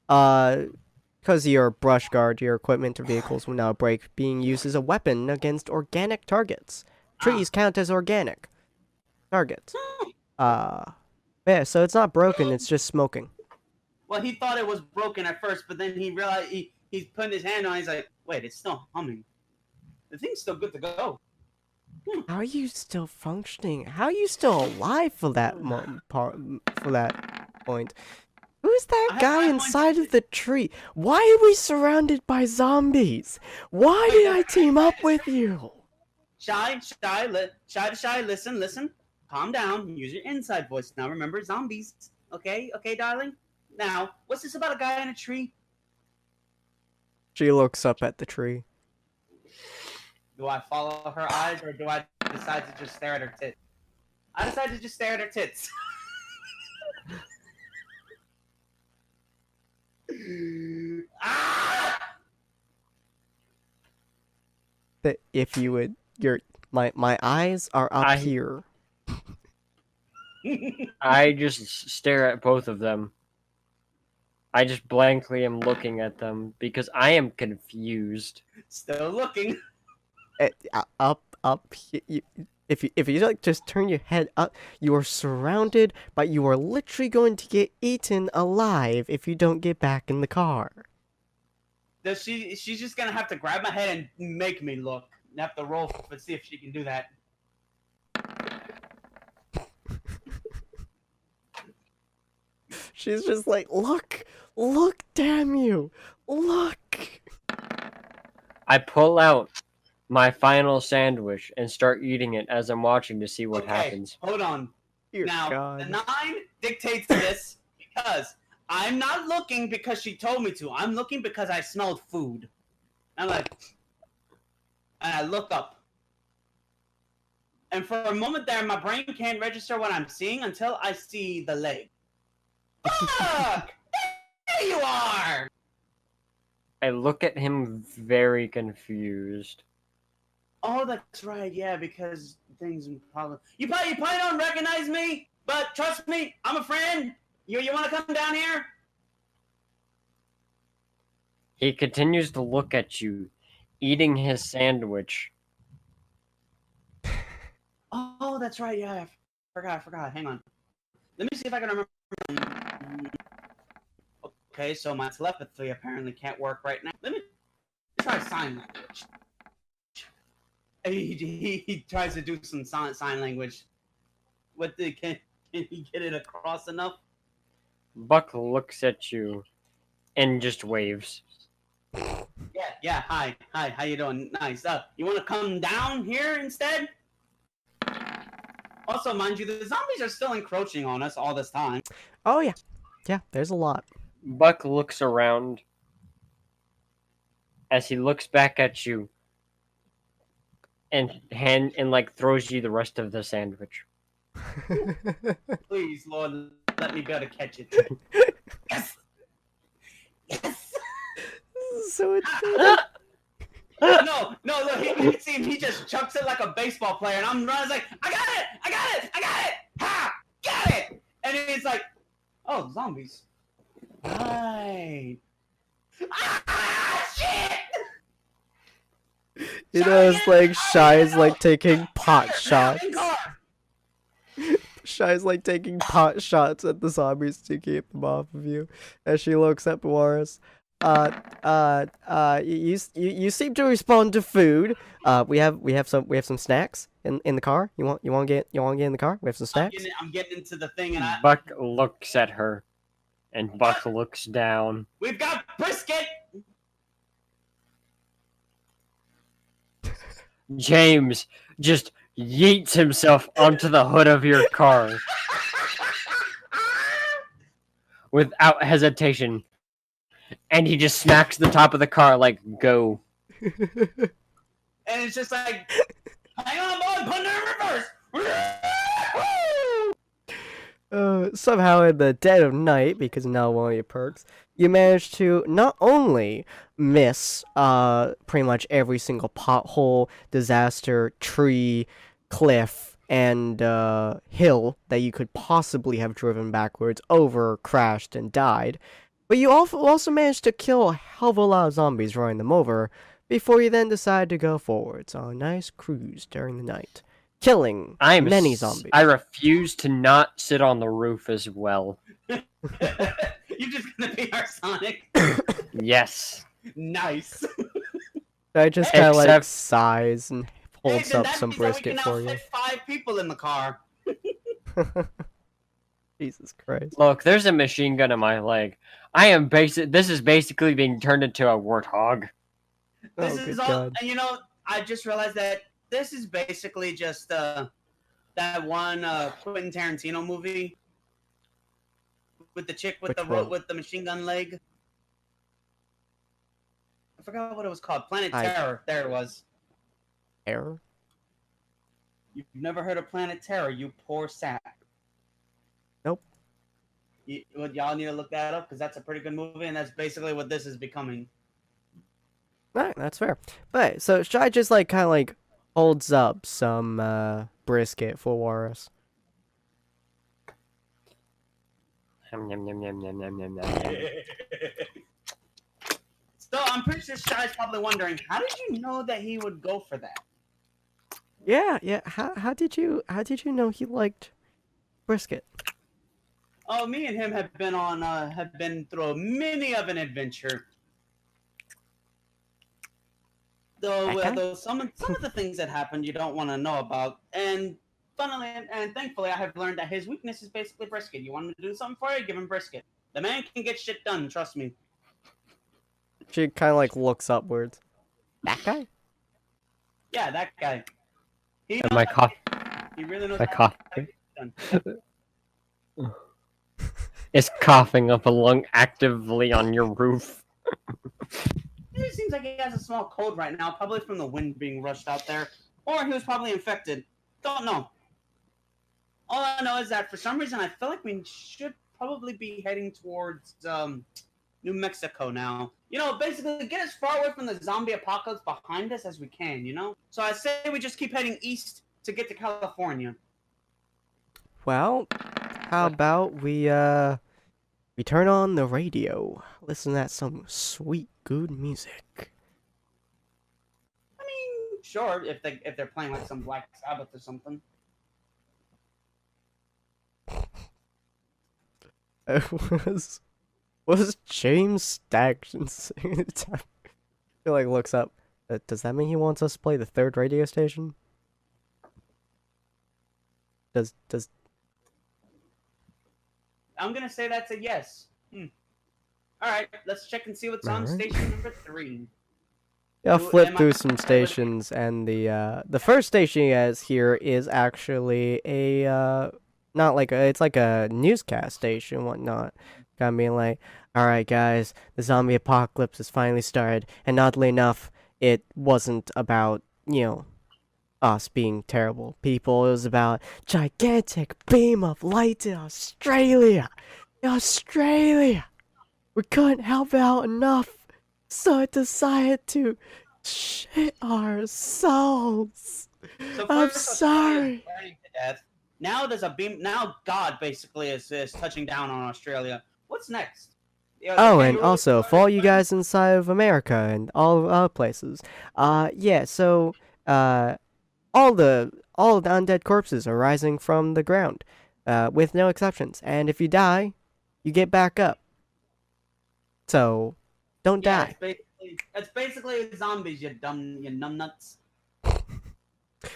Because your brush guard, your equipment or vehicles will now break, being used as a weapon against organic targets. Trees count as organic targets. Yeah, so it's not broken, it's just smoking. Well, he thought it was broken at first, but then he realized he's putting his hand on it. He's like, wait, it's still humming. The thing's still good to go. How are you still functioning? How are you still alive for that point? Who's that guy inside of the tree? Why are we surrounded by zombies? Why did I team up with you? Shy, listen. Calm down. Use your inside voice. Now remember, zombies. Okay, darling? Now, what's this about a guy in a tree? She looks up at the tree. Do I follow her eyes, or do I decide to just stare at her tits? I decide to just stare at her tits. Ah! That if you would, my eyes are up here. I just stare at both of them. I just blankly am looking at them because I am confused. Still looking. Up. If you like, just turn your head up. You are surrounded, but you are literally going to get eaten alive if you don't get back in the car. She's just gonna have to grab my head and make me look. Have to roll to see if she can do that. She's just like, look, damn you, look. I pull out my final sandwich and start eating it as I'm watching to see what happens. Hold on. Dear now, God. the 9 dictates this because I'm not looking because she told me to. I'm looking because I smelled food. I'm like, and I look up. And for a moment there, my brain can't register what I'm seeing until I see the leg. Fuck! There you are! I look at him very confused. Oh, that's right, yeah, because things probably... You probably don't recognize me, but trust me, I'm a friend. You want to come down here? He continues to look at you, eating his sandwich. Oh, that's right, yeah, I forgot. Hang on. Let me see if I can remember. Okay, so my telepathy apparently can't work right now. Let me try sign language. He tries to do some sign language. Can he get it across enough? Buck looks at you and just waves. Yeah. Hi. How you doing? Nice. You want to come down here instead? Also, mind you, the zombies are still encroaching on us all this time. Oh yeah, there's a lot. Buck looks around as he looks back at you and like throws you the rest of the sandwich. Please, Lord, let me be able to catch it. Yes. So it's No, look, you see him, he just chucks it like a baseball player, and I'm running like, I got it! Ha! Got it! And it's like, oh, zombies. Right. Ah, shit! You know, it's like Shy's like taking pot shots. Shy's like taking pot shots at the zombies to keep them off of you. As she looks at Boris. You seem to respond to food. We have some snacks in the car. You want to get in the car? We have some snacks. I'm getting into the thing, and Buck looks at her, and Buck looks down. We've got brisket. James just yeets himself onto the hood of your car without hesitation, and he just smacks the top of the car like, go. And it's just like, hang on, boy, put it in reverse. Somehow in the dead of night, because now one of your perks, you manage to not only miss pretty much every single pothole, disaster, tree, cliff, and hill that you could possibly have driven backwards over, crashed, and died, but you also managed to kill a hell of a lot of zombies running them over before you then decide to go forwards on a nice cruise during the night, killing many zombies. I refuse to not sit on the roof as well. You're just gonna be our Sonic. Yes. Nice. I just kind of like sighs and holds up some brisket for you. Fit 5 people in the car. Jesus Christ. Look, there's a machine gun in my leg. This is basically being turned into a warthog. This is all, and you know, I just realized that this is basically just that one Quentin Tarantino movie with the chick with the machine gun leg. I forgot what it was called. Planet Terror. There it was. Terror? You've never heard of Planet Terror, you poor sap. Nope. Y'all need to look that up because that's a pretty good movie, and that's basically what this is becoming. Alright, that's fair. But so Shy just like kind of like holds up some brisket for Warus. So I'm pretty sure Shy's probably wondering, how did you know that he would go for that? Yeah. How did you know he liked brisket? Oh, me and him have been through many of an adventure. Though some of the things that happened you don't want to know about, and funnily and thankfully I have learned that his weakness is basically brisket. You want him to do something for you, give him brisket. The man can get shit done, trust me. She kind of like looks upwards. That guy? Yeah, that guy. He really knows how to get done. Is coughing up a lung actively on your roof. It seems like he has a small cold right now, probably from the wind being rushed out there. Or he was probably infected. Don't know. All I know is that for some reason I feel like we should probably be heading towards New Mexico now. You know, basically get as far away from the zombie apocalypse behind us as we can, you know? So I say we just keep heading east to get to California. Well, how about we turn on the radio, listen to some sweet, good music. I mean, sure, if they're playing like some Black Sabbath or something. Was James Staction singing at the time? He like looks up. Does that mean he wants us to play the third radio station? Does I'm gonna say that's a yes. Alright, let's check and see what's on station number 3. Yeah, I'll flip through some stations, and the first station he has here is actually a it's like a newscast station, whatnot. Kind of being like, alright guys, the zombie apocalypse has finally started, and oddly enough, it wasn't about, you know, us being terrible people. It was about gigantic beam of light in Australia. We couldn't help out enough, so I decided to shit ourselves. So I'm sorry. Now there's a beam. Now God basically is touching down on Australia. What's next? Yeah, the Oh, and kangaroo also for all you guys inside of America and all other places. Yeah. So, all the undead corpses are rising from the ground, with no exceptions. And if you die, you get back up. So, don't Yeah, die. it's basically zombies, you numbnuts.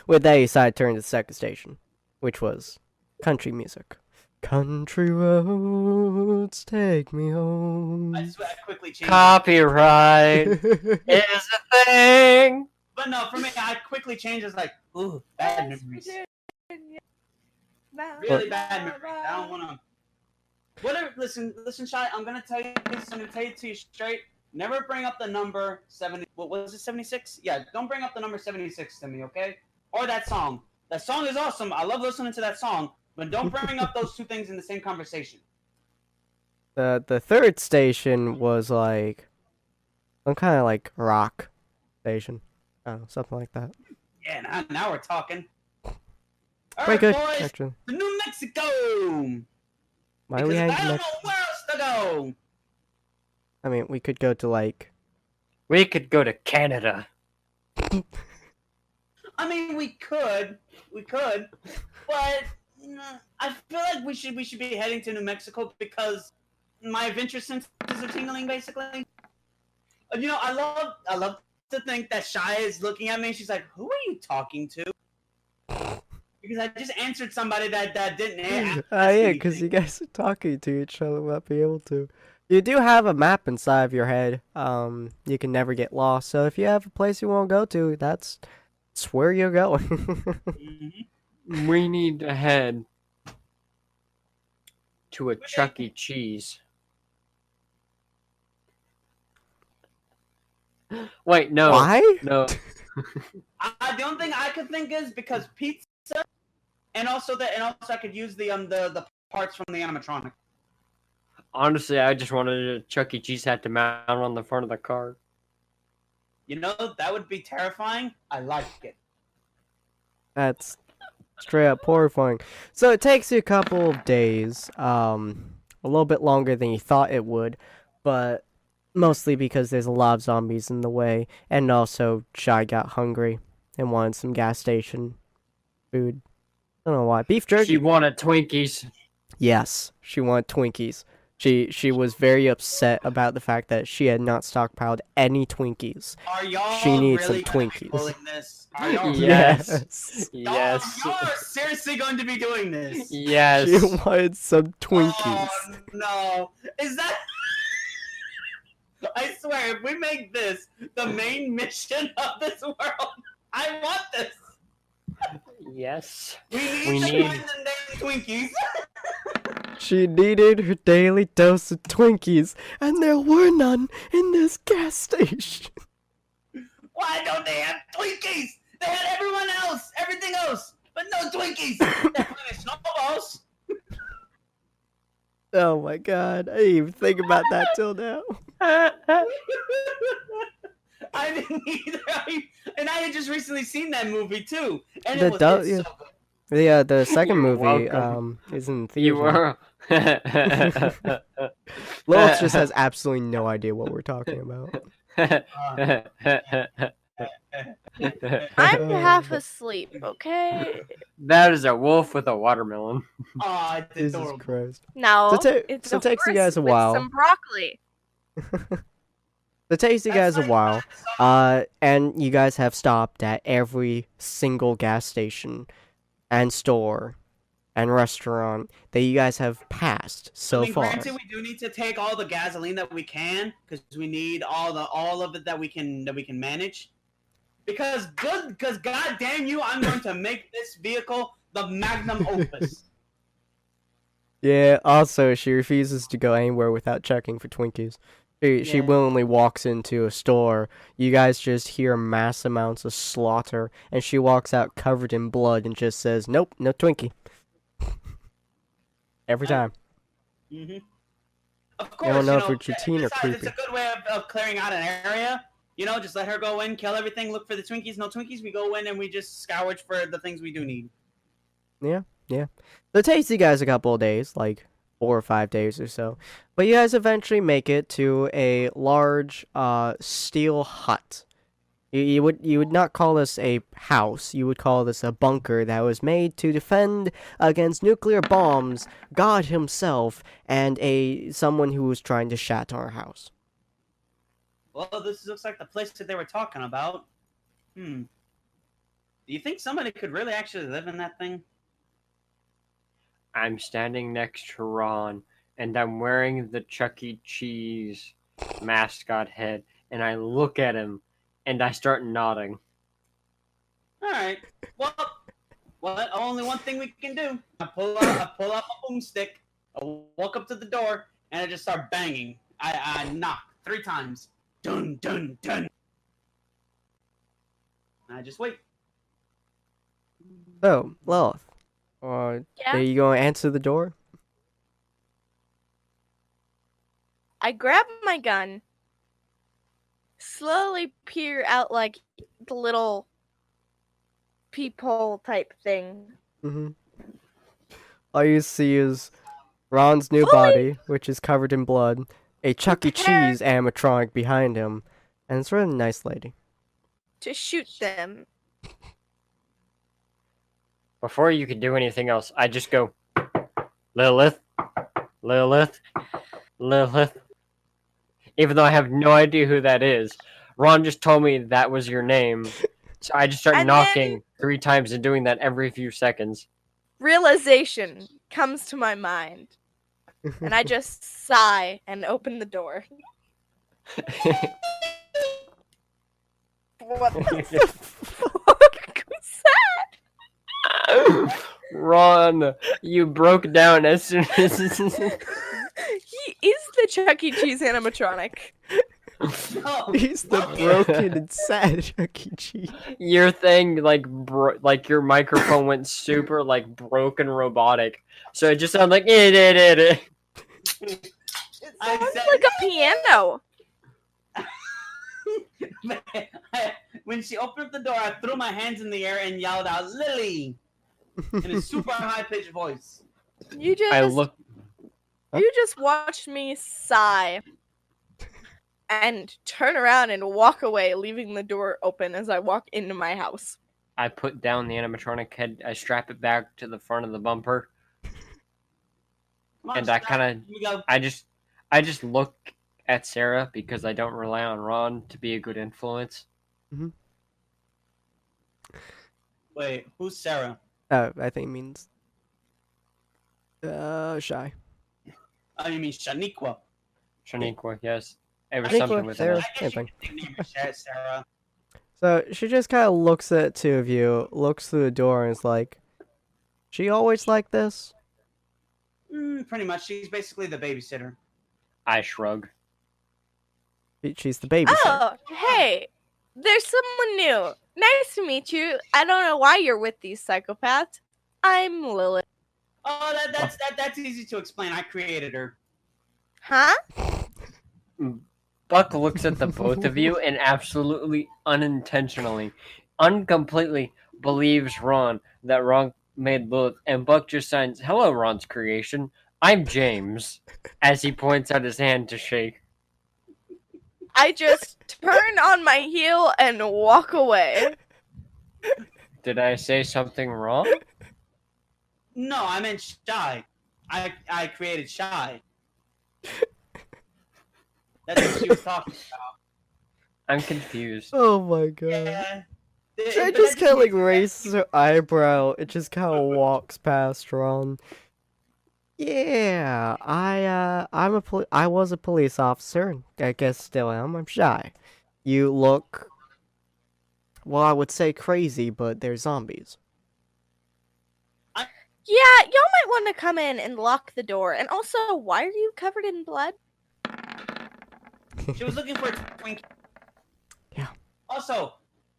With that, you decided to turn to the second station, which was country music. Country roads take me home. I quickly changed it. Copyright is a thing. But no, for me, I quickly changed. It's like, ooh, bad West memories. Virginia. Really bad memories. I don't want to. Whatever. Listen, Shy. I'm gonna tell you this. I'm gonna tell it to you straight. Never bring up the number 70. What was it? 76? Yeah. Don't bring up the number 76 to me, okay? Or that song. That song is awesome. I love listening to that song. But don't bring up those two things in the same conversation. The third station was like some kind of like rock station. I don't know, something like that. Yeah. Now we're talking. All Very right, good, boys. actually. To New Mexico. Why are we Because I heading don't next? know where else to go. I mean, we could go to like. We could go to Canada. I mean, we could, but I feel like we should be heading to New Mexico because my adventure senses are tingling. Basically, you know, I love to think that Shia is looking at me and she's like, "Who are you talking to?" Because I just answered somebody that didn't ask. Yeah, because you guys are talking to each other, might be able to. You do have a map inside of your head. You can never get lost. So if you have a place you want to go to, that's where you're going. Mhm. We need to head to a Chuck E. Cheese. Wait, no. Why? No. The only thing I could think is because pizza, and also I could use the parts from the animatronic. Honestly, I just wanted a Chuck E. Cheese hat to mount on the front of the car. You know, that would be terrifying. I like it. That's straight up horrifying. So it takes you a couple of days, a little bit longer than you thought it would, but mostly because there's a lot of zombies in the way, and also Shy got hungry and wanted some gas station food. I don't know why. Beef jerky. She wanted Twinkies. Yes, she wanted Twinkies. She was very upset about the fact that she had not stockpiled any Twinkies. Are y'all She needs really some gonna be Twinkies. pulling this? Are y'all Yes. Y'all, Yes. y'all are seriously going to be doing this? Yes. She wanted some Twinkies. Oh no! Is that? I swear, if we make this the main mission of this world, I want this. Yes. We We need to need- find the damn Twinkies. She needed her daily dose of Twinkies, and there were none in this gas station. Why don't they have Twinkies? They had everything else, but no Twinkies. They're playing snowballs. Oh my god, I didn't even think about that till now. I didn't either. And I had just recently seen that movie too, and The it was du- it's yeah. so good. The second You're movie welcome. is in You theater. were. Lilith just has absolutely no idea what we're talking about. I'm half asleep, okay? That is a wolf with a watermelon. Oh, it's Jesus adorable. Christ. No, So it it's so a it takes you horse guys a with while. some broccoli. It takes you guys That's a while. And you guys have stopped at every single gas station and store and restaurant that you guys have passed so I mean, far. granted, we do need to take all the gasoline that we can because we need all of it that we can manage. Because god damn you, I'm going to make this vehicle the magnum opus. Yeah, also, she refuses to go anywhere without checking for Twinkies. She Yeah. willingly walks into a store. You guys just hear mass amounts of slaughter, and she walks out covered in blood and just says, "Nope, no Twinkie." Every time. Mm-hmm. Of I course, don't know you if know, it's routine or besides, creepy. it's a good way of clearing out an area. You know, just let her go in, kill everything, look for the Twinkies. No Twinkies, we go in and we just scourge for the things we do need. So it takes you guys a couple of days, like 4 or 5 days or so. But you guys eventually make it to a large steel hut. You would not call this a house. You would call this a bunker that was made to defend against nuclear bombs, God himself, and someone who was trying to shatter our house. Well, this looks like the place that they were talking about. Do you think somebody could really actually live in that thing? I'm standing next to Ron, and I'm wearing the Chuck E. Cheese mascot head, and I look at him, and I start nodding. Alright. Well, only one thing we can do. I pull out my boomstick, I walk up to the door, and I just start banging. I knock 3 times. Dun, dun, dun. And I just wait. So, Lilith, Yeah? are you going to answer the door? I grab my gun, slowly peer out like the little peephole type thing. Mm-hmm. All you see is Ron's new Fully- body, which is covered in blood, a Chuck E. Prepare- Cheese animatronic behind him, and it's a really nice lady. To shoot them. Before you could do anything else, I just go, Lilith, Lilith, Lilith. Even though I have no idea who that is. Ron just told me that was your name. So I just start And knocking 3 times and doing that every few seconds. Realization comes to my mind. And I just sigh and open the door. What the fuck was that? Ron, you broke down as soon as... He is the Chuck E. Cheese animatronic. Oh, He's the broken and sad Chuck E. Cheese. Your thing, like your microphone went super, like, broken robotic. So it just sounded like... It I sounds said- like a piano. When she opened up the door, I threw my hands in the air and yelled out, "Lily!" in a super high-pitched voice. You just I look... You just watched me sigh and turn around and walk away, leaving the door open as I walk into my house. I put down the animatronic head. I strap it back to the front of the bumper. Come on, And I stop. kinda... Here we go. I just look at Sarah because I don't rely on Ron to be a good influence. Wait, who's Sarah? I think it means shy. Oh, you mean Shaniqua? Shaniqua, yes. It was Shaniqua, something with Sarah. that. I Same guess you thing. could nickname her Sarah. So she just kind of looks at 2 of you, looks through the door, and is like, "She always like this?" Pretty much. She's basically the babysitter. I shrug. She's the babysitter. Oh, hey, there's someone new. Nice to meet you. I don't know why you're with these psychopaths. I'm Lilith. Oh, that's easy to explain. I created her. Huh? Buck looks at the both of you and absolutely unintentionally, uncompletely believes Ron that Ron made Lilith, and Buck just signs, "Hello, Ron's creation. I'm James," as he points out his hand to shake. I just turn on my heel and walk away. Did I say something wrong? No, I meant Shy. I created Shy. That's what she was talking about. I'm confused. Oh my god. Yeah. Shy just kind of like raises her eyebrow. It just kind of walks past Ron. Yeah, I was a police officer. I guess still am. I'm Shy. You look, well, I would say crazy, but they're zombies. Yeah, y'all might want to come in and lock the door. And also, why are you covered in blood? She was looking for a twink. Yeah. Also,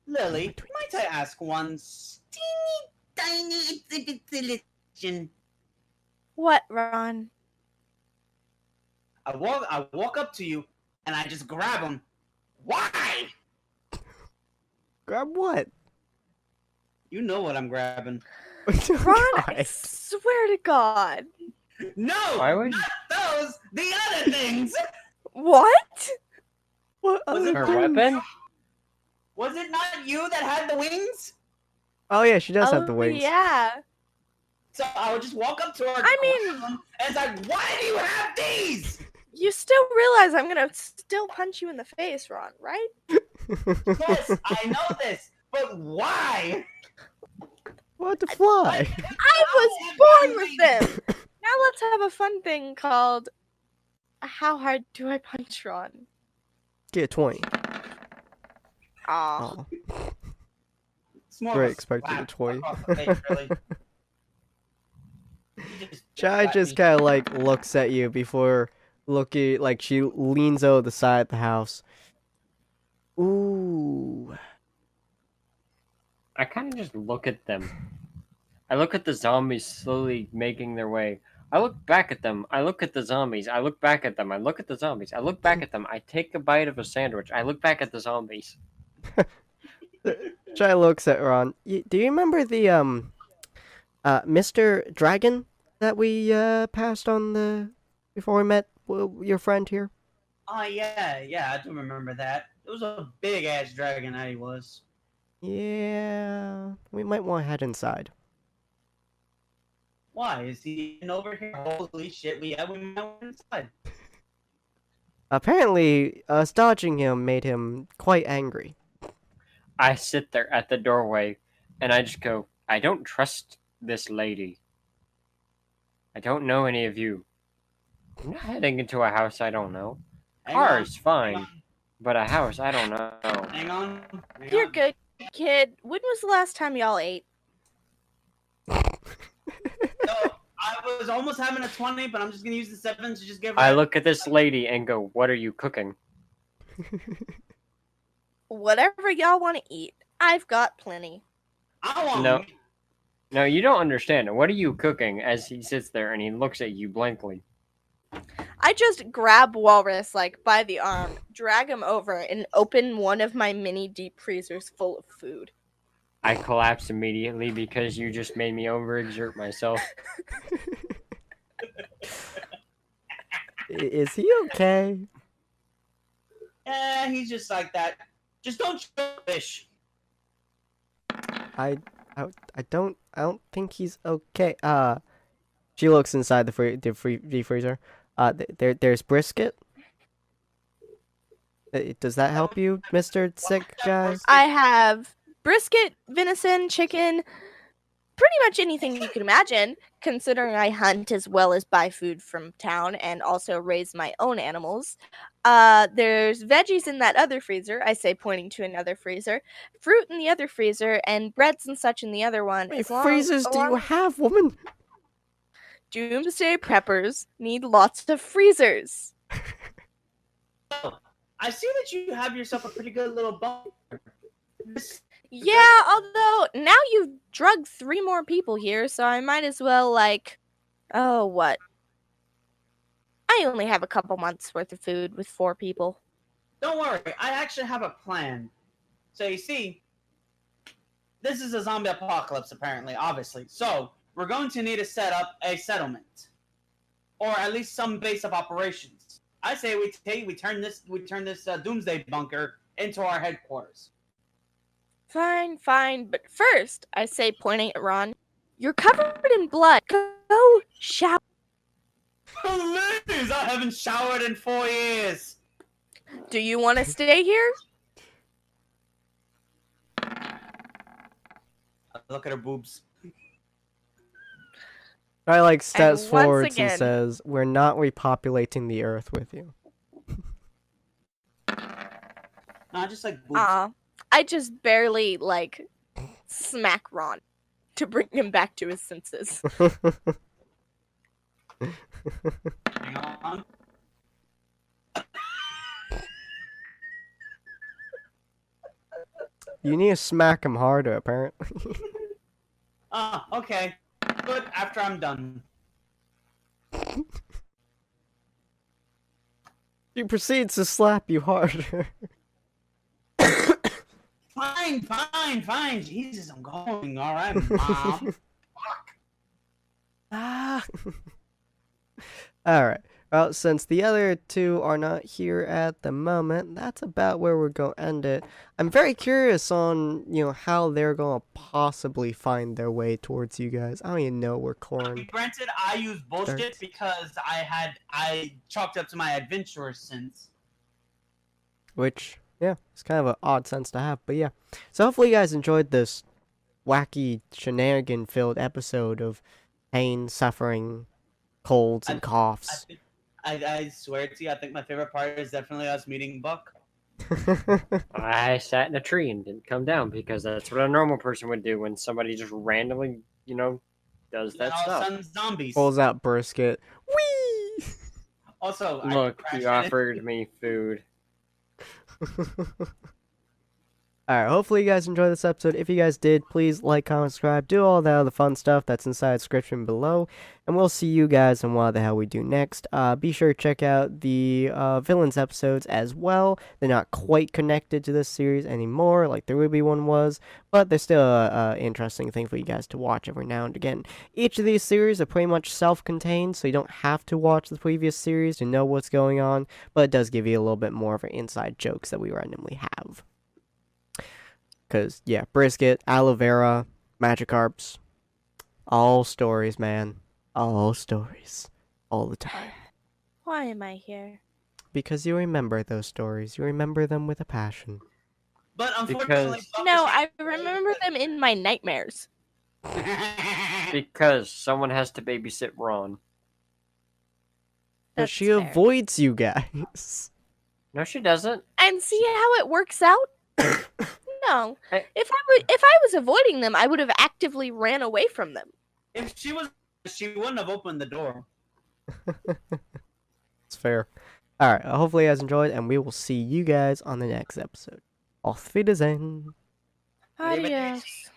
Lily, might I ask one tiny itsy question? What, Ron? I walk up to you and I just grab him. Why? Grab what? You know what I'm grabbing. Ron, I swear to God. No, Why would not those. The other things. What? What Was other it her things? weapon? Was it not you that had the wings? Oh yeah, she does have Oh the wings. yeah. So I would just walk up to her. I mean- and it's like, why do you have these? You still realize I'm gonna still punch you in the face, Ron, right? Yes, I know this, but why? What the fly? I was born with them. Now let's have a fun thing called How Hard Do I Punch Ron? Get 20. Aw. Oh. It's more Very of a expected slap a toy. across the face, really. You just Chai slap just me. kind of like looks at you before looking, like she leans over the side of the house. Ooh. I kind of just look at them. I look at the zombies slowly making their way. I look back at them. I look at the zombies. I look back at them. I look at the zombies. I look back at them. I take a bite of a sandwich. I look back at the zombies. Chai looks at Ron. Do you remember the Mr. Dragon that we passed on the before we met your friend here? Oh yeah, I do remember that. It was a big ass dragon that he was. Yeah, we might want to head inside. Why is he in over here? Holy shit! We went inside. Apparently, us dodging him made him quite angry. I sit there at the doorway and I just go, I don't trust this lady. I don't know any of you. I'm not heading into a house I don't know. Hang on, Car's fine, hang but a house I don't know. on, hang on. Hang You're on. good, kid. When was the last time y'all ate? So I was almost having a 20, but I'm just gonna use the 7 to just give. I her- look at this lady and go, what are you cooking? Whatever y'all want to eat. I've got plenty. I want. No. No, you don't understand. What are you cooking? As he sits there and he looks at you blankly. I just grab Walrus like by the arm, drag him over, and open one of my mini deep freezers full of food. I collapse immediately because you just made me overexert myself. Is he okay? Yeah, he's just like that. Just don't show fish. I don't think he's okay. She looks inside the deep freezer. There's brisket. Does that help you, Mr. Sick Guy? I have brisket, venison, chicken, pretty much anything you can imagine, considering I hunt as well as buy food from town and also raise my own animals. There's veggies in that other freezer, I say pointing to another freezer, fruit in the other freezer, and breads and such in the other one. How many freezers do you have, woman? Doomsday preppers need lots of freezers. I see that you have yourself a pretty good little bunker. Yeah, although now you've drugged 3 more people here, so I might as well, like, oh, what? I only have a couple months worth of food with 4 people. Don't worry, I actually have a plan. So you see, this is a zombie apocalypse, apparently, obviously. So we're going to need to set up a settlement, or at least some base of operations. I say we turn this doomsday bunker into our headquarters. Fine, but first, I say, pointing at Ron, you're covered in blood. Go shower. Please, I haven't showered in 4 years. Do you want to stay here? Look at her boobs. I like steps once forwards again- and says, "We're not repopulating the earth with you." No, just like boobs. I just barely, like, smack Ron to bring him back to his senses. Hang on. You need to smack him harder, apparently. Okay. Good, after I'm done. He proceeds to slap you harder. Fine. Jesus, I'm going. All right, Mom. Ah. All right. Well, since the other two are not here at the moment, that's about where we're going to end it. I'm very curious on, how they're going to possibly find their way towards you guys. I don't even know where Corn Granted, I use bullshit starts. because I chalked up to my adventurer sense. Which, yeah, it's kind of an odd sense to have. But yeah. So hopefully you guys enjoyed this wacky shenanigan-filled episode of pain, suffering, colds, and coughs. I swear to you, I think my favorite part is definitely us meeting Buck. I sat in a tree and didn't come down because that's what a normal person would do when somebody just randomly, does that All of a stuff. sudden, zombies. Pulls out brisket. Whee! Also, Look, you offered me food. Alright, hopefully you guys enjoyed this episode. If you guys did, please like, comment, subscribe, do all that other fun stuff that's inside the description below. And we'll see you guys in what the hell we do next. Be sure to check out the villains episodes as well. They're not quite connected to this series anymore, like the Ruby one was. But they're still an interesting thing for you guys to watch every now and again. Each of these series are pretty much self-contained, so you don't have to watch the previous series to know what's going on. But it does give you a little bit more of an inside jokes that we randomly have. Because, yeah, brisket, aloe vera, Magikarps, all stories, man. All stories. All the time. Why am I here? Because you remember those stories. You remember them with a passion. But unfortunately, Because- No, I remember them in my nightmares. Because someone has to babysit Ron. But That's she fair. avoids you guys. No, she doesn't. And see how it works out? No. Hey. If I was avoiding them, I would have actively ran away from them. if she wouldn't have opened the door. It's fair. Alright, hopefully you guys enjoyed, and we will see you guys on the next episode. Auf Wiedersehen. Adios.